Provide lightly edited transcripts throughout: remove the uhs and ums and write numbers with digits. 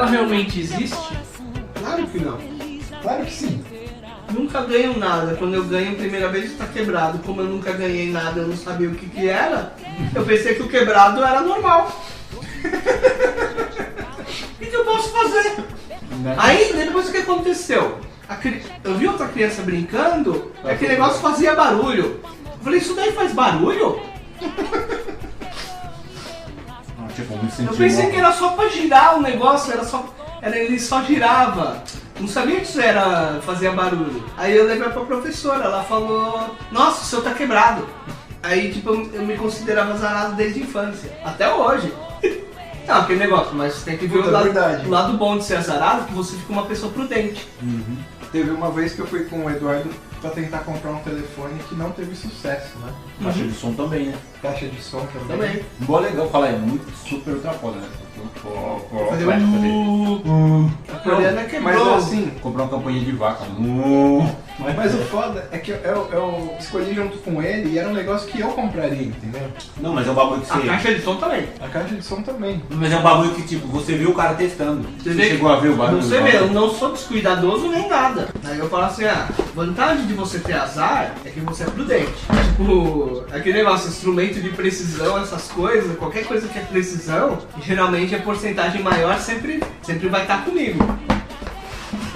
ela realmente existe? Claro que não. Claro que sim. Nunca ganho nada. Quando eu ganho a primeira vez está quebrado. Como eu nunca ganhei nada, eu não sabia o que era. Eu pensei que o quebrado era normal. O que eu posso fazer? Aí, depois o que aconteceu? Eu vi outra criança brincando, aquele negócio fazia barulho. Eu falei, isso daí faz barulho? Tipo, me senti Eu pensei que era só pra girar o negócio, ele só girava. Não sabia que isso fazia barulho. Aí eu levei pra professora, ela falou, nossa, o seu tá quebrado. Aí tipo, eu me considerava azarado desde a infância, até hoje. Não, aquele negócio, mas tem que ver o lado bom de ser azarado, que você fica uma pessoa prudente. Uhum. Teve uma vez que eu fui com o Eduardo pra tentar comprar um telefone que não teve sucesso, né? Caixa de som também, né? Caixa de som também. Um bom legal, falar, é muito super ultrafoda, né? Fazer a Coreana quebrou. Mas assim, comprar uma campanha de vaca. Mas o foda é que eu escolhi junto com ele e era um negócio que eu compraria, entendeu? Não, mas é um bagulho que você... A caixa de som também. A caixa de som também. Mas é um bagulho que, tipo, você viu o cara testando. Você chegou a ver o bagulho? Você vê, eu não sou descuidadoso nem nada. Aí eu falo assim, vantagem de você ter azar é que você é prudente. Tipo, aquele negócio, instrumento de precisão, essas coisas, qualquer coisa que é precisão, geralmente a porcentagem maior sempre vai estar comigo.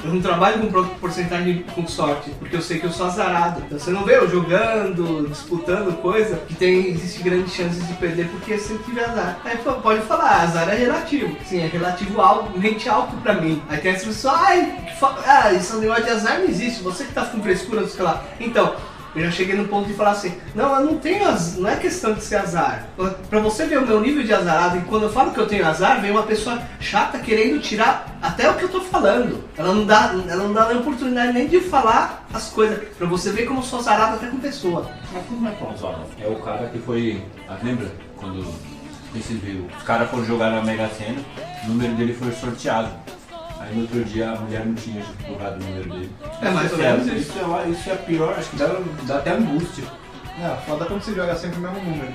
Eu não trabalho com porcentagem com sorte, porque eu sei que eu sou azarado. Então você não vê eu jogando, disputando coisa, que existe grandes chances de perder porque eu sempre tive azar. Aí pode falar, azar é relativo. Sim, é relativo mente alto pra mim. Aí tem as pessoas, isso é um negócio de azar, não existe. Você que tá com frescura, sei lá. Então, eu já cheguei no ponto de falar assim, não, eu não tenho azar, não é questão de ser azar. Pra você ver o meu nível de azarado, e quando eu falo que eu tenho azar, vem uma pessoa chata querendo tirar até o que eu tô falando. Ela não dá a oportunidade nem de falar as coisas, pra você ver como eu sou azarado até com pessoa. Mas como é que é o cara que foi, lembra? Quando os caras foram jogar na Mega Sena, o número dele foi sorteado. Aí no outro dia a mulher não tinha jogado o número dele. É mais ou menos isso. Isso é pior, acho que dá até angústia. Não, foda quando você joga sempre o mesmo número.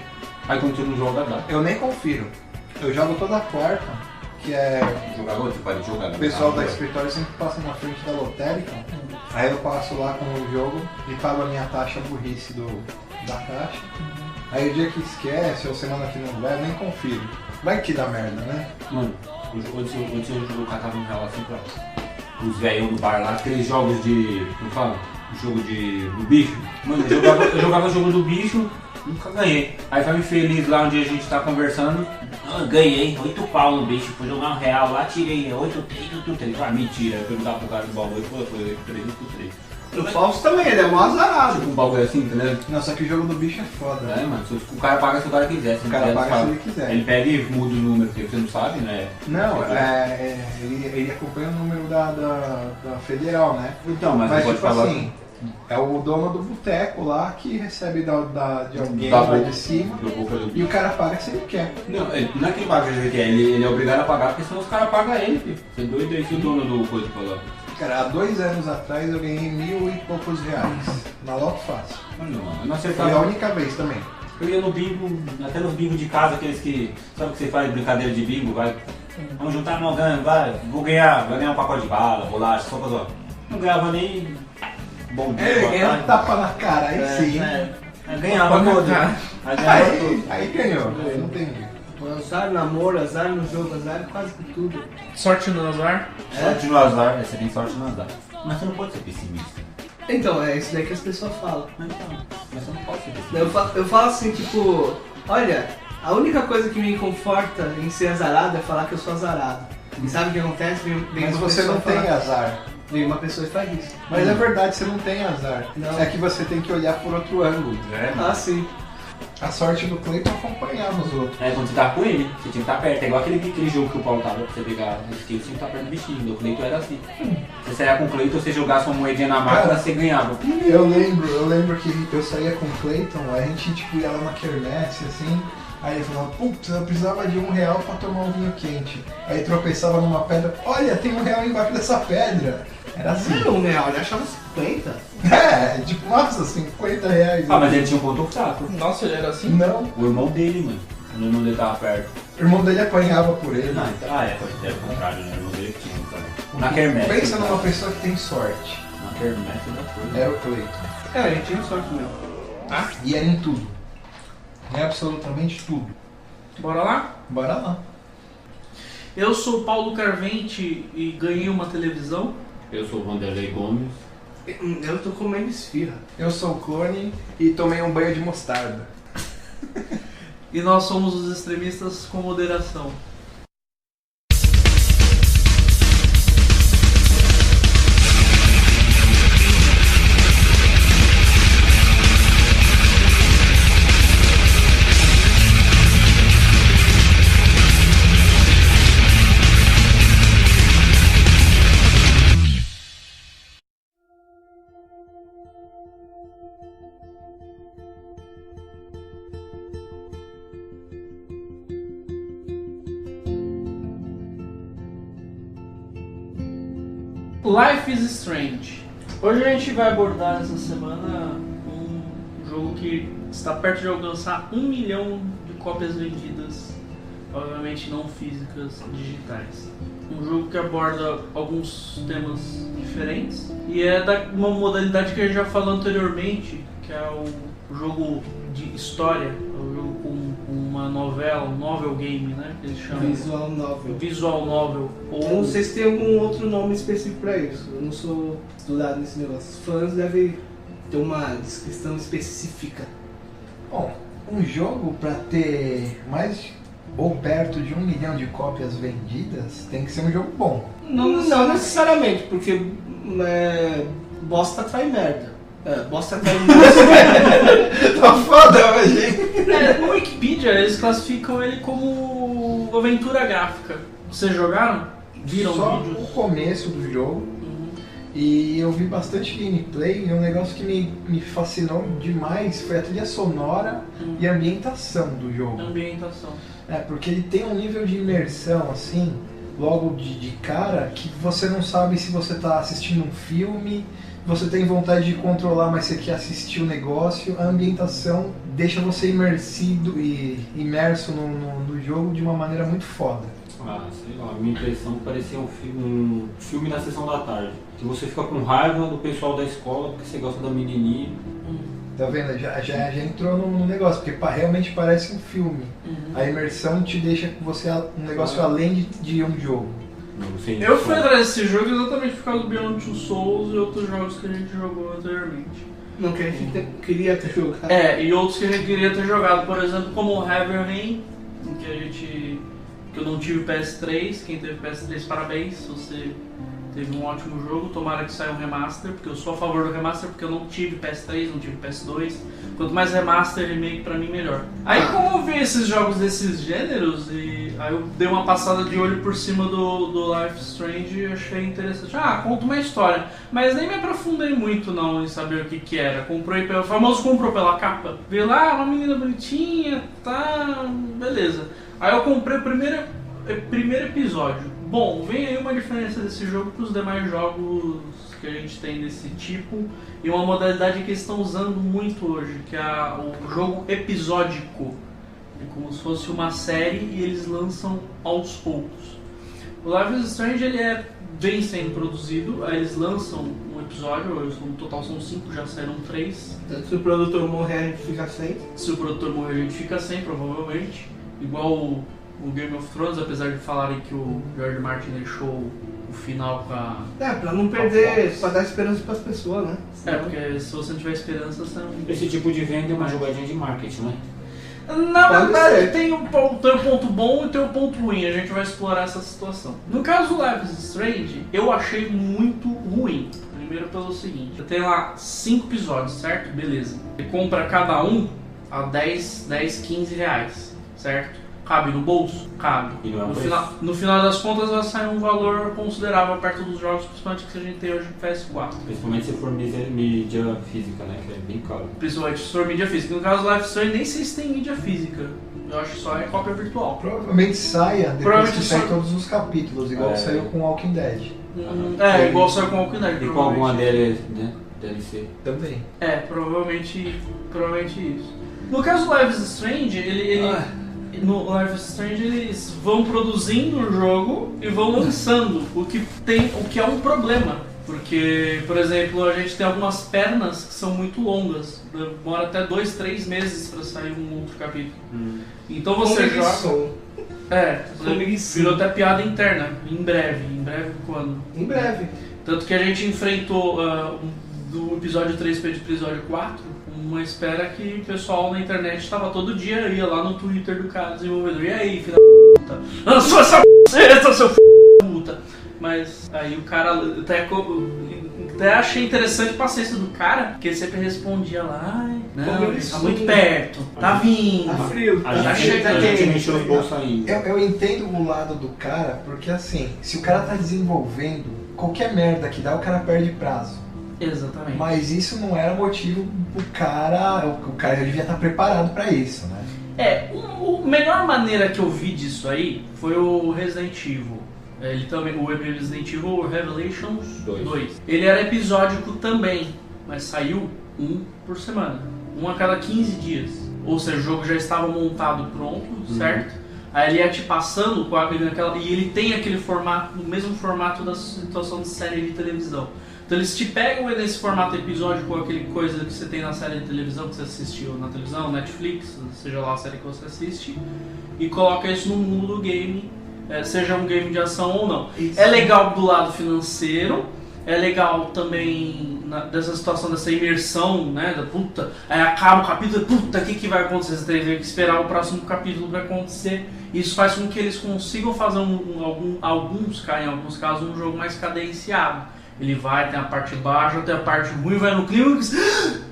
Aí quando você não joga, dá. Eu nem confiro. Eu jogo toda quarta, que é... Jogador, você pode jogar. O pessoal da escritório sempre passa na frente da lotérica. Aí eu passo lá com o jogo e pago a minha taxa burrice da caixa. Aí o dia que esquece ou semana que não vai, eu nem confiro. Vai que dá merda, né? Mano, onde você jogou catava um real assim pra os velhos do bar lá, aqueles jogos de. Como fala? O jogo do bicho. Mano, eu jogava jogo do bicho, nunca ganhei. Aí foi feliz lá onde a gente tá conversando. Ganhei 8 pau no bicho, fui jogar um real lá, tirei 8,3. Ah, mentira, eu perguntava pro cara do bagulho, foi 8,3. O Fausto também, ele é um azarado. Um bagulho assim, entendeu? Não, só que o jogo do bicho é foda. É, mano, o cara paga se o cara quiser. O cara paga se ele quiser. Ele pega e muda o número, porque você não sabe, né? Não, ele acompanha o número da federal, né? Então, mas pode tipo falar assim, é o dono do boteco lá que recebe de alguém da lá boca, de cima da boca do... e o cara paga se ele quer. Não é que ele paga se ele quer, ele é obrigado a pagar, porque senão os caras pagam ele, filho. Você é doido aí se o dono do coisa falou. Cara, há 2 anos atrás eu ganhei 1.000 e poucos reais na Loto Fácil. Eu não acertava. Foi a única vez também. Eu ia no bingo, até nos bingos de casa, aqueles que... Sabe o que você faz, brincadeira de bingo? Vai, vamos juntar no ganho, vai ganhar um pacote de bala, bolacha, só pra zoar. Não ganhava nem... Bom dia, Ele ganhou um tapa na cara, aí sim. Ganhava todo. Aí ganhou, não tem jeito. Azar no namoro, azar no jogo, azar quase que tudo. Sorte no azar. Sorte no azar, você tem sorte no azar. Mas você não pode ser pessimista. Então, é isso daí que as pessoas falam. Mas você não pode ser pessimista. Eu falo assim, tipo, olha, a única coisa que me conforta em ser azarado é falar que eu sou azarado. E sabe o que acontece? Mas você não tem azar. Vem uma pessoa e faz isso. Mas é verdade, você não tem azar. Não. É que você tem que olhar por outro ângulo. Ah, sim. A sorte do Cleiton acompanhava os outros. É, quando você tá com ele, você tinha que estar perto. É igual aquele jogo que o Paulo tava, pra você pegar o skill, você tinha que estar perto do bichinho. O Cleiton era assim. Você saia com o Cleiton, você jogasse uma moedinha na máquina, você ganhava. Eu lembro que eu saía com o Cleiton, a gente tipo ia lá na quermesse, assim, aí eu falava, putz, eu precisava de R$1 pra tomar um vinho quente. Aí tropeçava numa pedra, olha, tem R$1 embaixo dessa pedra. Era assim. Não era R$1, ele achava 50. É, tipo, nossa, R$50. Ah, mas ele tinha um ponto fraco. Nossa, ele era assim? Não. O irmão dele, mano. O irmão dele tava perto. O irmão dele apanhava por ele. Não, então, é o contrário, né? Eu não vejo que tinha, então. Na quermesse. Pensa numa pessoa que tem sorte. Na quermesse da coisa. Era o Cleiton. É, a gente tinha sorte mesmo. Ah? E era em tudo. Em absolutamente tudo. Bora lá? Bora lá. Eu sou Paulo Carvente e ganhei uma televisão. Eu sou o Vanderlei Gomes. Eu tô comendo esfirra. Eu sou o Clone e tomei um banho de mostarda. E nós somos os extremistas com moderação. Life is Strange. Hoje a gente vai abordar essa semana um jogo que está perto de alcançar 1 milhão de cópias vendidas, obviamente não físicas, digitais. Um jogo que aborda alguns temas diferentes e é uma modalidade que a gente já falou anteriormente, que é o jogo de história, o jogo com uma novela, um novel game, né, que eles chamam. Visual novel. Visual novel. Eu não sei se tem algum outro nome específico pra isso. Eu não sou estudado nesse negócio. Os fãs devem ter uma descrição específica. Bom, um jogo pra ter mais ou perto de 1 milhão de cópias vendidas tem que ser um jogo bom. Não necessariamente, porque bosta atrai merda. Bosta atrai merda. Tá foda hoje, hein? No Wikipedia eles classificam ele como aventura gráfica. Vocês jogaram? Viram Só vídeos? o começo do jogo. Uhum. E eu vi bastante gameplay e um negócio que me fascinou demais foi a trilha sonora e a ambientação do jogo. Ambientação. Porque ele tem um nível de imersão assim, logo de cara, que você não sabe se você está assistindo um filme, você tem vontade de controlar, mas você quer assistir o negócio. A ambientação deixa você imerso no jogo de uma maneira muito foda. Ah, sei lá, a minha impressão parecia um filme na sessão da tarde. Que você fica com raiva do pessoal da escola porque você gosta da menininha. Tá vendo? Já entrou no negócio, porque realmente parece um filme. A imersão te deixa com você um negócio além de um jogo. Eu fui atrás desse jogo exatamente por causa do Beyond Two Souls e outros jogos que a gente jogou anteriormente. Não, que a gente queria ter jogado. E outros que a gente queria ter jogado, por exemplo, como o Heavy Rain, que eu não tive PS3, quem teve PS3 parabéns, você teve um ótimo jogo, tomara que saia um remaster, porque eu sou a favor do remaster, porque eu não tive PS3, não tive PS2, quanto mais remaster e remake pra mim melhor. Aí como eu vi esses jogos desses gêneros, e aí eu dei uma passada de olho por cima do Life is Strange e achei interessante. Conta uma história, mas nem me aprofundei muito não em saber o que era. O famoso comprou pela capa, vi lá uma menina bonitinha, tá, beleza. Aí eu comprei o primeiro episódio. Bom, vem aí uma diferença desse jogo para os demais jogos que a gente tem desse tipo e uma modalidade que eles estão usando muito hoje, que é o jogo episódico. É como se fosse uma série e eles lançam aos poucos. O Life is Strange ele vem sendo produzido, aí eles lançam um episódio, no total são 5, já saíram 3. Tanto se o produtor morrer, a gente fica sem. Se o produtor morrer, a gente fica sem, provavelmente. Igual o Game of Thrones, apesar de falarem que o George Martin deixou o final com a... pra não perder, pra dar esperança pras pessoas, né? porque se você não tiver esperança, você não... Esse tipo de venda é uma jogadinha de marketing, né? Na verdade, tem o ponto bom e tem o ponto ruim, a gente vai explorar essa situação. No caso do Life is Strange, eu achei muito ruim. Primeiro pelo seguinte, eu tenho lá 5 episódios, certo? Beleza. Você compra cada um a 10, 15 reais, certo? Cabe no bolso? Cabe. No final das contas vai sair um valor considerável perto dos jogos, principalmente que a gente tem hoje no PS4. Principalmente se for mídia física, né? Que é bem caro. Principalmente se for mídia física. No caso do Life is Strange, nem sei se tem mídia física. Eu acho que só é cópia virtual. Provavelmente saia depois que sair todos os capítulos, igual saiu com Walking Dead. Igual saiu com Walking Dead. E com alguma DLC. Também. Provavelmente isso. No caso do Life is Strange, ele no Life is Strange eles vão produzindo o jogo e vão lançando, o que é um problema. Porque, por exemplo, a gente tem algumas pernas que são muito longas, demora até 2, 3 meses para sair um outro capítulo. Então você joga... virou até piada interna, em breve quando? Em breve. Tanto que a gente enfrentou do episódio 3 para o episódio 4, uma espera que o pessoal na internet estava todo dia, ia lá no Twitter do cara desenvolvedor, e aí, filha da puta, lançou essa p***, seu filho da puta. Mas aí o cara, até achei interessante a paciência do cara, porque ele sempre respondia lá, ai, não, tá muito perto, tá vindo, Tá frio, A gente encheu os bolsos ainda. Eu entendo o lado do cara, porque assim, se o cara tá desenvolvendo, qualquer merda que dá, o cara perde prazo. Exatamente. Mas isso não era motivo pro cara. O cara já devia estar preparado pra isso, né? A melhor maneira que eu vi disso aí foi o Resident Evil. Ele também, o Resident Evil Revelations 2. Ele era episódico também, mas saiu um por semana. Um a cada 15 dias. Ou seja, o jogo já estava montado pronto, certo? Aí ele ia te passando com e ele tem aquele formato, o mesmo formato da situação de série de televisão. Então eles te pegam nesse formato episódio com aquele coisa que você tem na série de televisão que você assistiu na televisão, Netflix, seja lá a série que você assiste, e coloca isso no mundo do game, seja um game de ação ou não. Isso. É legal do lado financeiro, é legal também dessa situação, dessa imersão, né, da puta, aí acaba o capítulo, puta, o que vai acontecer? Você tem que esperar o próximo capítulo para acontecer. Isso faz com que eles consigam fazer em alguns casos, um jogo mais cadenciado. Ele vai, tem a parte baixa, tem a parte ruim, vai no clímax,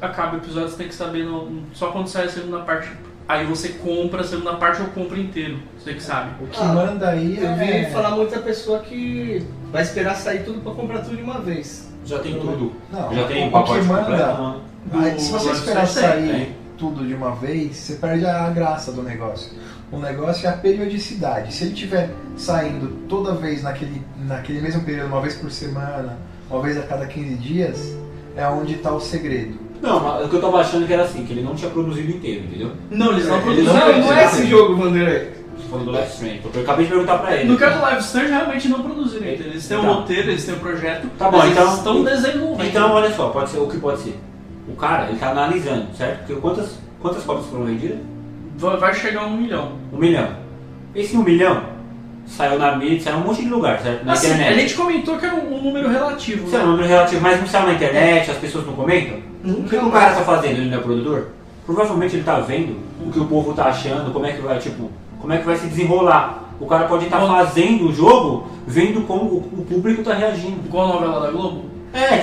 acaba o episódio, você tem que saber só quando sai a segunda parte. Aí você compra a segunda parte ou compra inteiro, você que sabe. O que manda aí Eu vi falar muita pessoa que vai esperar sair tudo pra comprar tudo de uma vez. Já tem tudo. Não, Já tem o pacote que manda. completo. Aí, se você esperar Você sair tudo de uma vez, você perde a graça do negócio. O negócio é a periodicidade. Se ele estiver saindo toda vez naquele mesmo período, uma vez por semana, uma vez a cada 15 dias, é onde está o segredo. Não, mas o que eu tava achando que era assim, que ele não tinha produzido inteiro, entendeu? Não, eles não Eles produziram. Não é esse jogo, Vanderlei. Falando do Life Strange, porque eu acabei de perguntar pra ele. No caso do Life Strange, realmente não produziram inteiro. Eles têm um Tá. roteiro, eles têm um projeto, Tá bom, mas então- eles estão desenvolvendo. Então, olha só, pode ser o que pode ser. O cara, ele tá analisando, certo? Porque quantas cópias foram vendidas? Vai chegar a 1 milhão. 1 milhão. Esse 1 milhão saiu na mídia, saiu em um monte de lugar, certo? Na Assim, internet. a gente comentou que era um número relativo. Isso é né? um número relativo, mas não saiu na internet, as pessoas não comentam? O que o cara tá fazendo? Ele não é produtor? Provavelmente ele tá vendo o que o povo tá achando, como é que vai se desenrolar. O cara pode estar fazendo o jogo, vendo como o público tá reagindo. Igual a novela da Globo.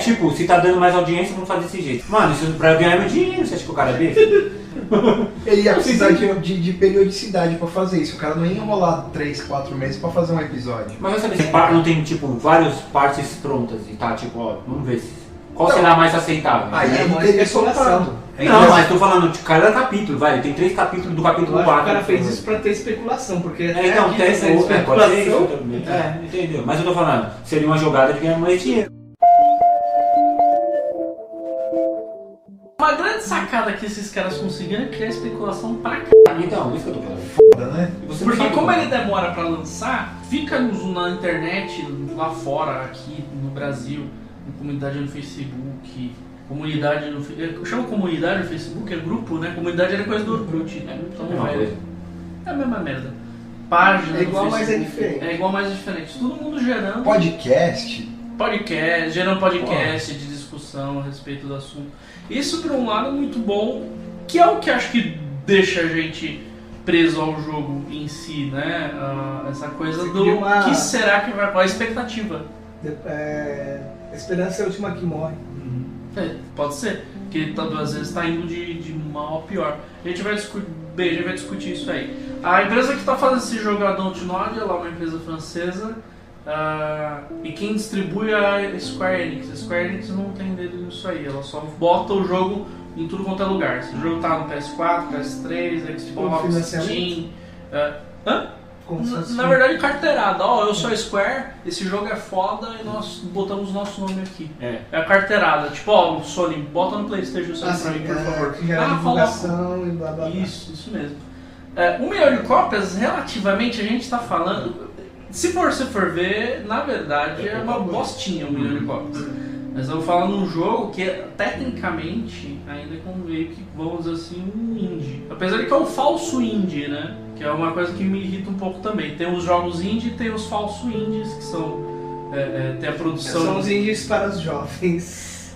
Tipo, se tá dando mais audiência, vamos fazer desse jeito. Mano, isso pra eu ganhar meu dinheiro, você acha que o cara é besta? Ele ia precisar de periodicidade pra fazer isso. O cara não ia enrolar 3, 4 meses pra fazer um episódio. Mas vai saber se não tem, tipo, várias partes prontas e tá, tipo, ó, vamos ver qual Não. será mais aceitável. Aí É ele uma teria especulação. soltado. Não, mas tô falando de cada capítulo, vai, ele tem 3 capítulos do capítulo Eu acho que 4. o cara fez isso pra ter especulação, porque Então, aqui tem tá sendo pode ser isso especulação. também. Entendeu? Mas eu tô falando, seria uma jogada de ganhar mais dinheiro. Uma grande sacada que esses caras conseguiram é criar especulação pra c... Então, isso que eu tô falando. Foda, né? E você não Porque sabe como como. ele demora pra lançar, fica na internet, lá fora, aqui no Brasil, em comunidade no Facebook, comunidade no Facebook. Chama comunidade no Facebook, é grupo, né? Comunidade era coisa do Orkut, né? Então É uma coisa. é a mesma merda. Página É igual, no mas é Facebook. diferente. É igual, mas é diferente. Todo mundo gerando Podcast. gerando podcast de discussão a respeito do assunto. Isso, por um lado, é muito bom, que é o que acho que deixa a gente preso ao jogo em si, né? Essa coisa Você do cria uma- que será que vai... Qual a expectativa? A esperança é a última que morre. Pode ser, que às vezes está indo de mal a pior. A gente vai discutir isso aí. A empresa que está fazendo esse jogo é a Dontnod, ela é uma empresa francesa. E quem distribui é a Square Enix. A Square Enix não tem dedo nisso aí, ela só bota o jogo em tudo quanto é lugar. Se o jogo tá no PS4, PS3, Xbox, financiamento? Steam. Consórcio. Na verdade, carteirada. Ó, eu sou a Square, esse jogo é foda e nós botamos nosso nome aqui. É. É a carteirada. Tipo, ó, o Sony, bota no PlayStation Sony pra mim, por favor. Gera fala. divulgação e blá blá blá. Isso mesmo. 1 milhão de cópias, relativamente, a gente tá falando... Se você for ver, na verdade, é uma bostinha 1 milhão de cópias. Mas eu vou falar num jogo que, tecnicamente, ainda é como meio que, vamos dizer assim, um indie. Apesar de que é um falso indie, né? Que é uma coisa que me irrita um pouco também. Tem os jogos indie e tem os falsos indies, que são... tem a produção... São os indies para os jovens.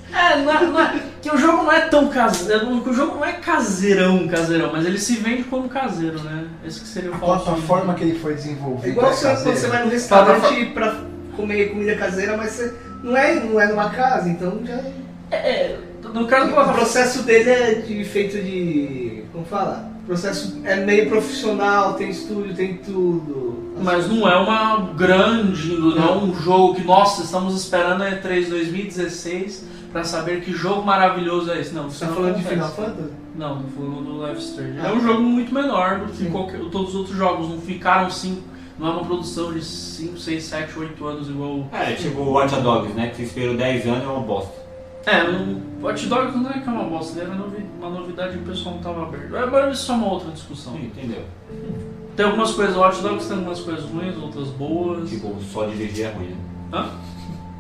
Que o jogo não é tão caseiro, o jogo não é caseirão, mas ele se vende como caseiro, né? Esse que seria o A falso plataforma indie. que ele foi desenvolvido É igual caseira. quando você vai no restaurante pra comer comida caseira, mas você não é numa casa, então já... No caso do O processo dele é feito de... Como fala? O processo é meio profissional, tem estúdio, tem tudo. Mas não é uma grande, não é um jogo que, nossa, estamos esperando a E3 2016 pra saber que jogo maravilhoso é esse. Não, Você tá falando de Final Fantasy? Não, tô falando do Life Strange. É um jogo muito menor do que todos os outros jogos, não ficaram 5, não é uma produção de 5, 6, 7, 8 anos igual... Tipo o Watch Dogs, né? Que você esperou 10 anos e é uma bosta. O Watch Dogs não é que é uma bosta, ele era uma novidade que o pessoal não estava aberto. Mas isso é uma outra discussão. Sim, entendeu? Tem algumas coisas, o Watch Dogs tem algumas coisas ruins, outras boas. Tipo, só dirigir é ruim, né? Hã?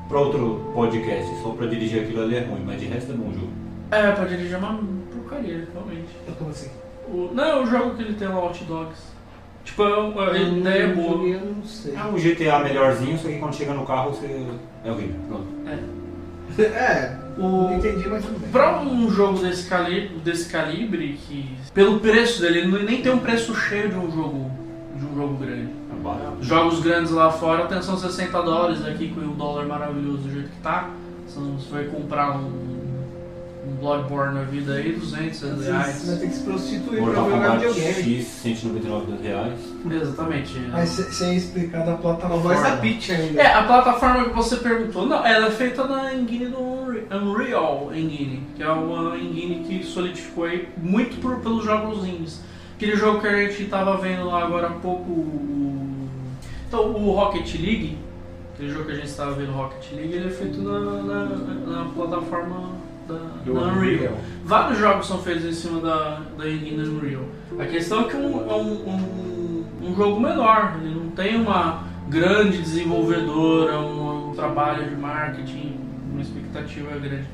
Pra outro podcast, só pra dirigir aquilo ali é ruim, mas de resto é bom o jogo. Pra dirigir é uma porcaria, realmente. Como assim? Não, o jogo que ele tem lá, Watch Dogs. Tipo, a ideia é boa. Eu não sei. É um GTA melhorzinho, só que quando chega no carro você... é horrível, pronto. Não entendi, mas tudo bem. Pra um jogo desse calibre, que pelo preço dele, ele nem tem um preço cheio de um jogo grande. É barato. Jogos grandes lá fora são $60, aqui com o dólar maravilhoso do jeito que tá. Você vai comprar um Bloodborne na vida aí, $200 Você vai ter que se prostituir pra Mortal jogar Kombat videogame. X, R$199. Exatamente. Mas você ia explicar da A plataforma. voz da Peach ainda. A plataforma que você perguntou, não, ela é feita na engine do Unreal Engine, que é uma engine que solidificou aí muito pelos jogos indies. Aquele jogo que a gente tava vendo lá agora há pouco, então o Rocket League, aquele jogo que a gente estava vendo, Rocket League, ele é feito na plataforma da Unreal. Vários jogos são feitos em cima da engine Unreal. A questão é que é um jogo menor, ele não tem uma grande desenvolvedora, um trabalho de marketing, uma expectativa grande.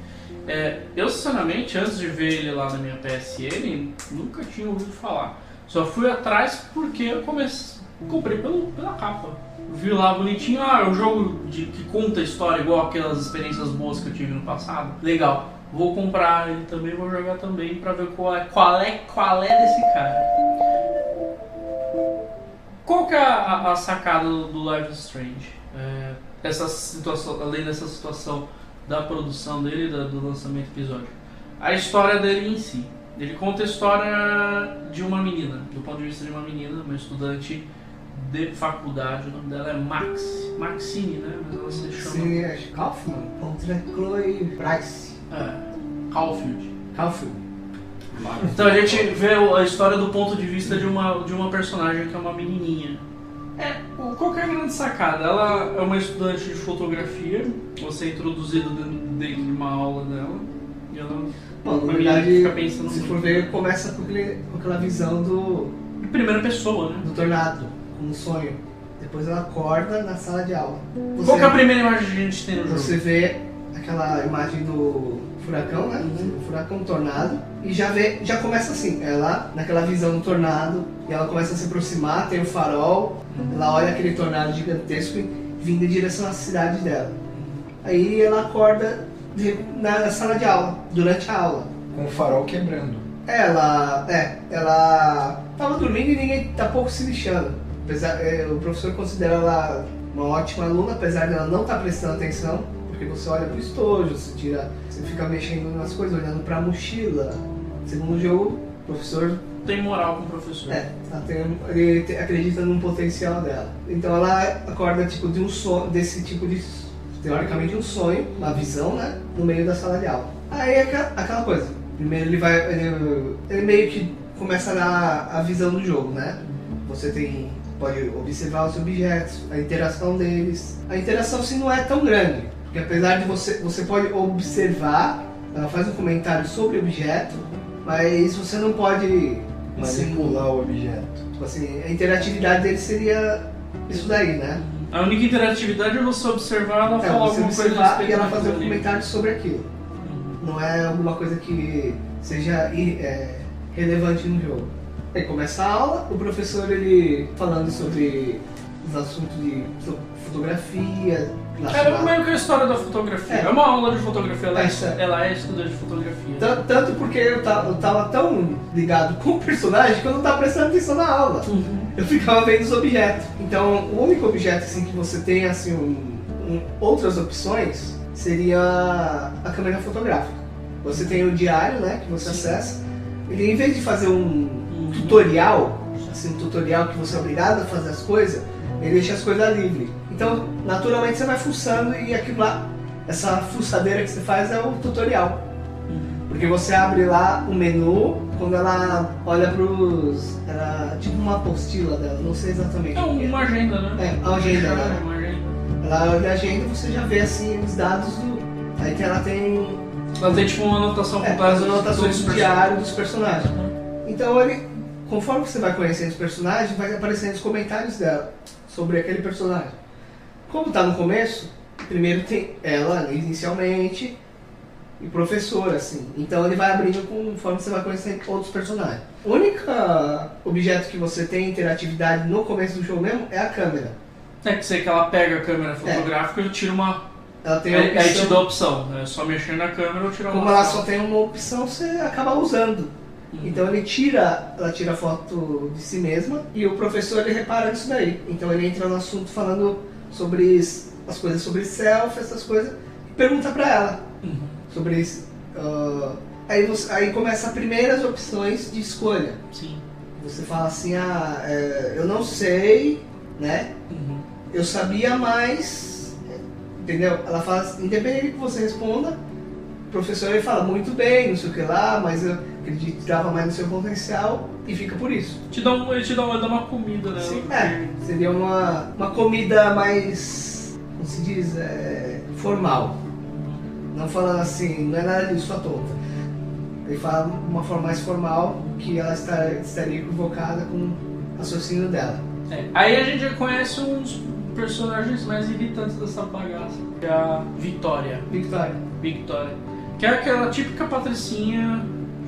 Eu, sinceramente, antes de ver ele lá na minha PSN, nunca tinha ouvido falar. Só fui atrás porque eu comprei pela capa. Vi lá bonitinho, é um jogo que conta a história igual aquelas experiências boas que eu tive no passado. Legal, vou comprar ele também, vou jogar também pra ver qual é desse cara. Qual que é a sacada do Life is Strange? Essa situação, além dessa situação da produção dele, do lançamento do episódio. A história dele em si. Ele conta a história de uma menina, do ponto de vista de uma menina, uma estudante de faculdade. O nome dela é Maxine, né? Mas ela se chama... Sim, é Kaufman contra Chloe Price. Caulfield. Caulfield. Então a gente vê a história do ponto de vista de uma personagem que é uma menininha. Qual que é a grande sacada? Ela é uma estudante de fotografia, você é introduzido dentro de uma aula dela, e ela Bom, na verdade, fica pensando se for ver, começa com aquela visão de primeira pessoa, né? do tornado, como um sonho. Depois ela acorda na sala de aula. Qual que é a primeira imagem que a gente tem no jogo? Você vê aquela imagem do furacão, né? O furacão tornado. E já começa assim, ela naquela visão do tornado, e ela começa a se aproximar, tem o farol, ela olha aquele tornado gigantesco vindo em direção à cidade dela. Aí ela acorda na sala de aula, durante a aula. Com o farol quebrando. Ela tava dormindo e ninguém tá pouco se lixando. O professor considera ela uma ótima aluna, apesar dela não estar prestando atenção, porque você olha pro estojo, você fica mexendo nas coisas, olhando pra mochila. Segundo o jogo, o professor tem moral com o professor. Ele acredita no potencial dela. Então ela acorda de um sonho, desse tipo de, teoricamente, um sonho, uma visão, né, no meio da sala de aula. Aí é aquela coisa. Primeiro ele meio que começa a visão do jogo, né? Você pode observar os objetos, a interação deles. A interação sim não é tão grande, porque apesar de você pode observar, ela faz um comentário sobre o objeto, mas você não pode manipular o objeto. Tipo assim, a interatividade dele seria isso daí, né? A única interatividade é você observar ela falar Você alguma coisa a observar respeito e ela daquilo fazer um ali. comentário sobre aquilo. Não é alguma coisa que seja relevante no jogo. Aí começa a aula, o professor ele falando sobre os assuntos de fotografia, É relacionado. meio que a história da fotografia. É. É uma aula de fotografia, É. ela é estudante de fotografia. Tanto porque eu tava tão ligado com o personagem que eu não tava prestando atenção na aula. Eu ficava vendo os objetos. Então, o único objeto assim, que você tem assim, outras opções seria a câmera fotográfica. Você tem o diário, né, que você acessa. Ele, em vez de fazer um tutorial, assim, um tutorial que você é obrigado a fazer as coisas, ele deixa as coisas livres. Então, naturalmente você vai fuçando e aquilo lá, essa fuçadeira que você faz é o tutorial. Porque você abre lá o menu, quando ela olha pros... Era tipo uma apostila dela, não sei exatamente É o que uma agenda, né? É, a agenda, É né? uma agenda. Ela olha a agenda e você já vê assim os dados do... Aí que ela tem Ela tem tipo uma anotação as completa anotações do dos diário dos personagens. Então ele, conforme você vai conhecendo os personagens, vai aparecendo os comentários dela sobre aquele personagem. Como tá no começo, primeiro tem ela inicialmente e o professor, assim. Então ele vai abrindo conforme você vai conhecendo outros personagens. O único objeto que você tem interatividade no começo do jogo mesmo é a câmera. É que sei que ela pega a câmera fotográfica e tira uma. Ela tem a Aí te opção, dá a opção, é só mexer na câmera ou tirar uma. como ela foto. só tem uma opção, você acaba usando. Então ela tira foto de si mesma e o professor ele repara nisso daí. Então ele entra no assunto falando sobre as coisas sobre selfie, essas coisas, e pergunta pra ela sobre isso. Aí começa as primeiras opções de escolha. Sim. Você fala assim, eu não sei, né? Eu sabia mais, entendeu? Ela fala, independente do que você responda, o professor ele fala muito bem, não sei o que lá, mas eu acreditava mais no seu potencial e fica por isso. Ele te dá uma comida, né? Sim, seria uma comida mais, como se diz, formal. Não falando assim, não é nada disso, sua tonta. Ele fala de uma forma mais formal, que ela estaria equivocada com o raciocínio dela. Aí a gente já conhece uns personagens mais irritantes dessa bagaça, que é a Vitória. Victoria, Que é aquela típica patricinha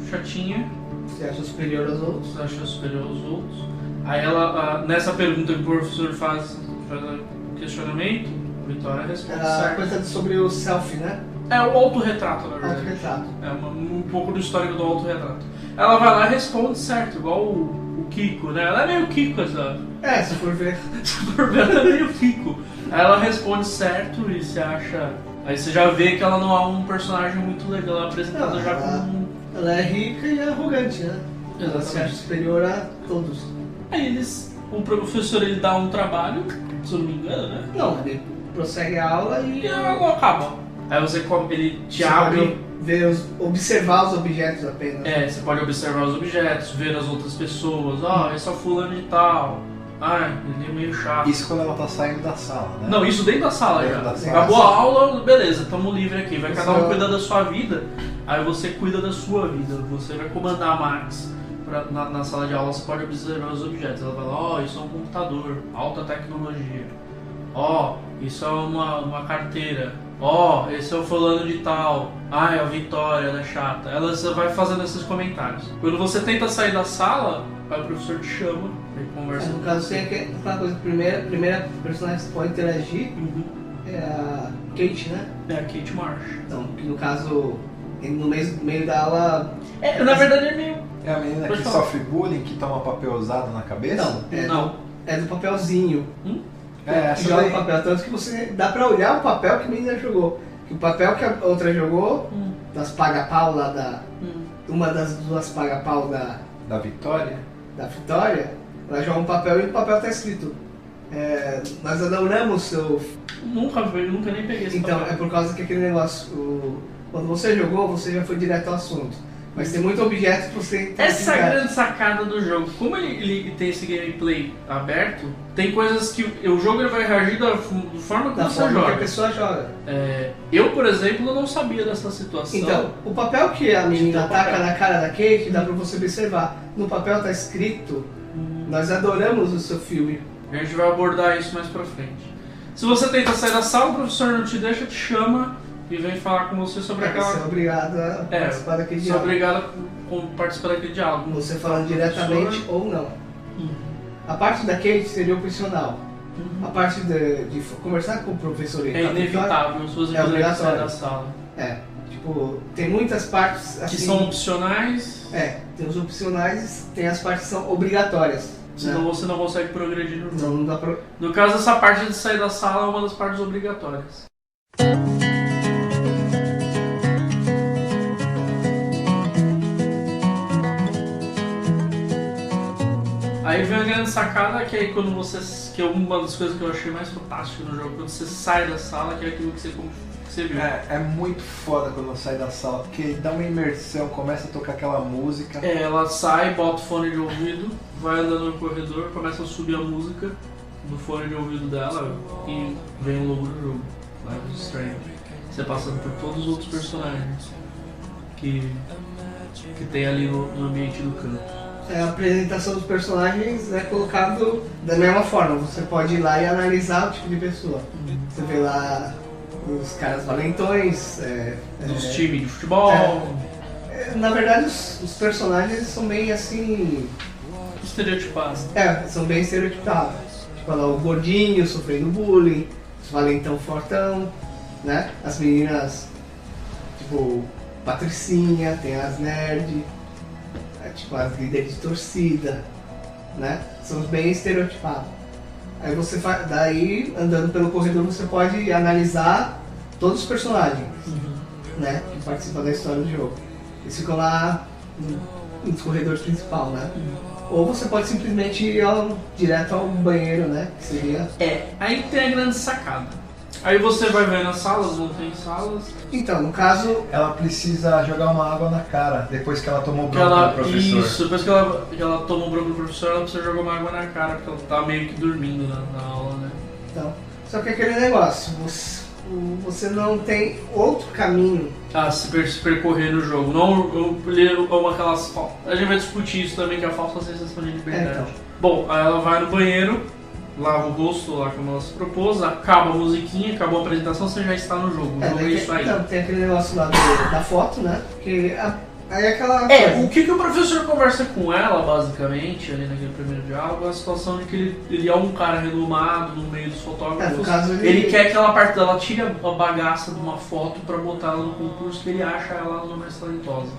chatinha, você acha superior aos outros? que acha superior aos outros. Aí ela, nessa pergunta que o professor faz o questionamento, a Vitória responde Ela certo. coisa sobre o selfie, né? É o autorretrato, na verdade. Autorretrato. É um pouco do histórico do autorretrato. Ela vai lá e responde certo, igual o Kiko, né? Ela é meio Kiko, essa. Se for ver. Se for ver, ela é meio Kiko. Aí ela responde certo e você acha. Aí você já vê que ela não é um personagem muito legal, ela é apresentada Não, já ela- como. Ela é rica e arrogante, né? Ela se acha superior a todos. Aí o professor ele dá um trabalho, se eu não me engano, né? Não, ele prossegue a aula E e ela acaba. Aí ele te você abre. pode ver observar os objetos apenas. Você pode observar os objetos, ver as outras pessoas. Esse é o fulano de tal. Ele é meio chato. Isso quando ela tá saindo da sala, né? Não, isso dentro da sala Dentro já. da sala. Acabou a aula, beleza, tamo livre aqui. Vai cada um Você- cuidar da sua vida, aí você cuida da sua vida. Você vai comandar a Max. Na sala de aula você pode observar os objetos. Ela fala, isso é um computador, alta tecnologia. Isso é uma carteira. Esse é o fulano de tal. É a Vitória, ela é chata. Ela vai fazendo esses comentários. Quando você tenta sair da sala, aí o professor te chama, ele conversa No com caso, você. tem aquela coisa, a primeira personagem que você pode interagir é a Kate, né? É a Kate Marsh. Então, que no caso, ele no meio da aula. Na verdade é meio. É a menina Pode que falar. sofre bullying, que toma papel usado na cabeça? Não, é do papelzinho. Essa Joga o daí. papel, tanto que você dá pra olhar o papel que a menina jogou. Que o papel que a outra jogou, das paga-pau lá da. Uma das duas paga-pau Da Vitória? da Vitória, ela joga um papel e no papel tá escrito. Nós adoramos seu. Nunca nem peguei esse Então, papel. é por causa que aquele negócio. Quando você jogou, você já foi direto ao assunto. Mas tem muito objeto que você tem que Essa é a identificar. grande sacada do jogo. Como ele tem esse gameplay aberto, tem coisas que o jogo ele vai reagir da forma que Da você forma que joga. a pessoa joga. Eu, por exemplo, não sabia dessa situação. Então, o papel que a menina Então, ataca papel. na cara da Kate, dá pra você observar. No papel tá escrito, nós adoramos o seu filme. A gente vai abordar isso mais pra frente. Se você tenta sair da sala, o professor não te deixa, te chama e vem falar com você sobre Você é aquela... obrigado a participar daquele Você é diálogo. obrigado a participar daquele diálogo. Você falando diretamente ou não. A parte da Kate seria opcional. A parte de conversar com o professor e É inevitável se você É quiser sair obrigatório. da sala. Tipo, tem muitas partes assim, Que são opcionais, tem os opcionais, tem as partes que são obrigatórias. senão você não consegue progredir no jogo. Não dá pra... No caso, essa parte de sair da sala é uma das partes obrigatórias. Aí vem a grande sacada, que é quando que é uma das coisas que eu achei mais fantástica no jogo, quando você sai da sala, que é aquilo que você viu. É muito foda quando sai da sala, porque dá uma imersão, começa a tocar aquela música. Ela sai, bota o fone de ouvido, vai andando no corredor, começa a subir a música do fone de ouvido dela e vem o logo do jogo, Life is Strange. Você passando por todos os outros personagens que tem ali no ambiente do campo. A apresentação dos personagens é colocado da mesma forma. Você pode ir lá e analisar o tipo de pessoa. Você vê lá os caras valentões, Dos times de futebol, na verdade os personagens são bem assim... estereotipados. são bem estereotipados. Tipo lá o gordinho sofrendo bullying, os valentão fortão, né? As meninas, tipo, patricinha, tem as nerd, tipo as líderes de torcida, né? São bem estereotipados. Aí você daí, andando pelo corredor, você pode analisar todos os personagens, né? Que participam da história do jogo. Eles ficam lá nos corredores principal, né? Ou você pode simplesmente ir direto ao banheiro, né? Que seria... Aí tem a grande sacada. Aí você vai ver nas salas, não tem salas. Então, no caso, Ela precisa jogar uma água na cara, depois que ela tomou o Que bronca ela, do professor. isso, depois que ela toma um bronco do professor, ela precisa jogar uma água na cara, porque ela tá meio que dormindo na aula, né? então, só que aquele negócio, você não tem outro caminho. Se percorrer no jogo. Não aquelas. A gente vai discutir isso também, que é a falsa sensação de liberdade. Então. Bom, aí ela vai no banheiro, lava o rosto lá como ela se propôs, acaba a musiquinha, acabou a apresentação, você já está no jogo. O jogo é isso aí. Então, tem aquele negócio lá da foto, né? Que aí é aquela coisa. O que o professor conversa com ela, basicamente, ali naquele primeiro diálogo, é a situação de que ele é um cara renomado no meio dos fotógrafos. No caso, Ele quer que aquela parte dela tire a bagaça de uma foto pra botar ela no concurso, que ele acha ela uma mais talentosa.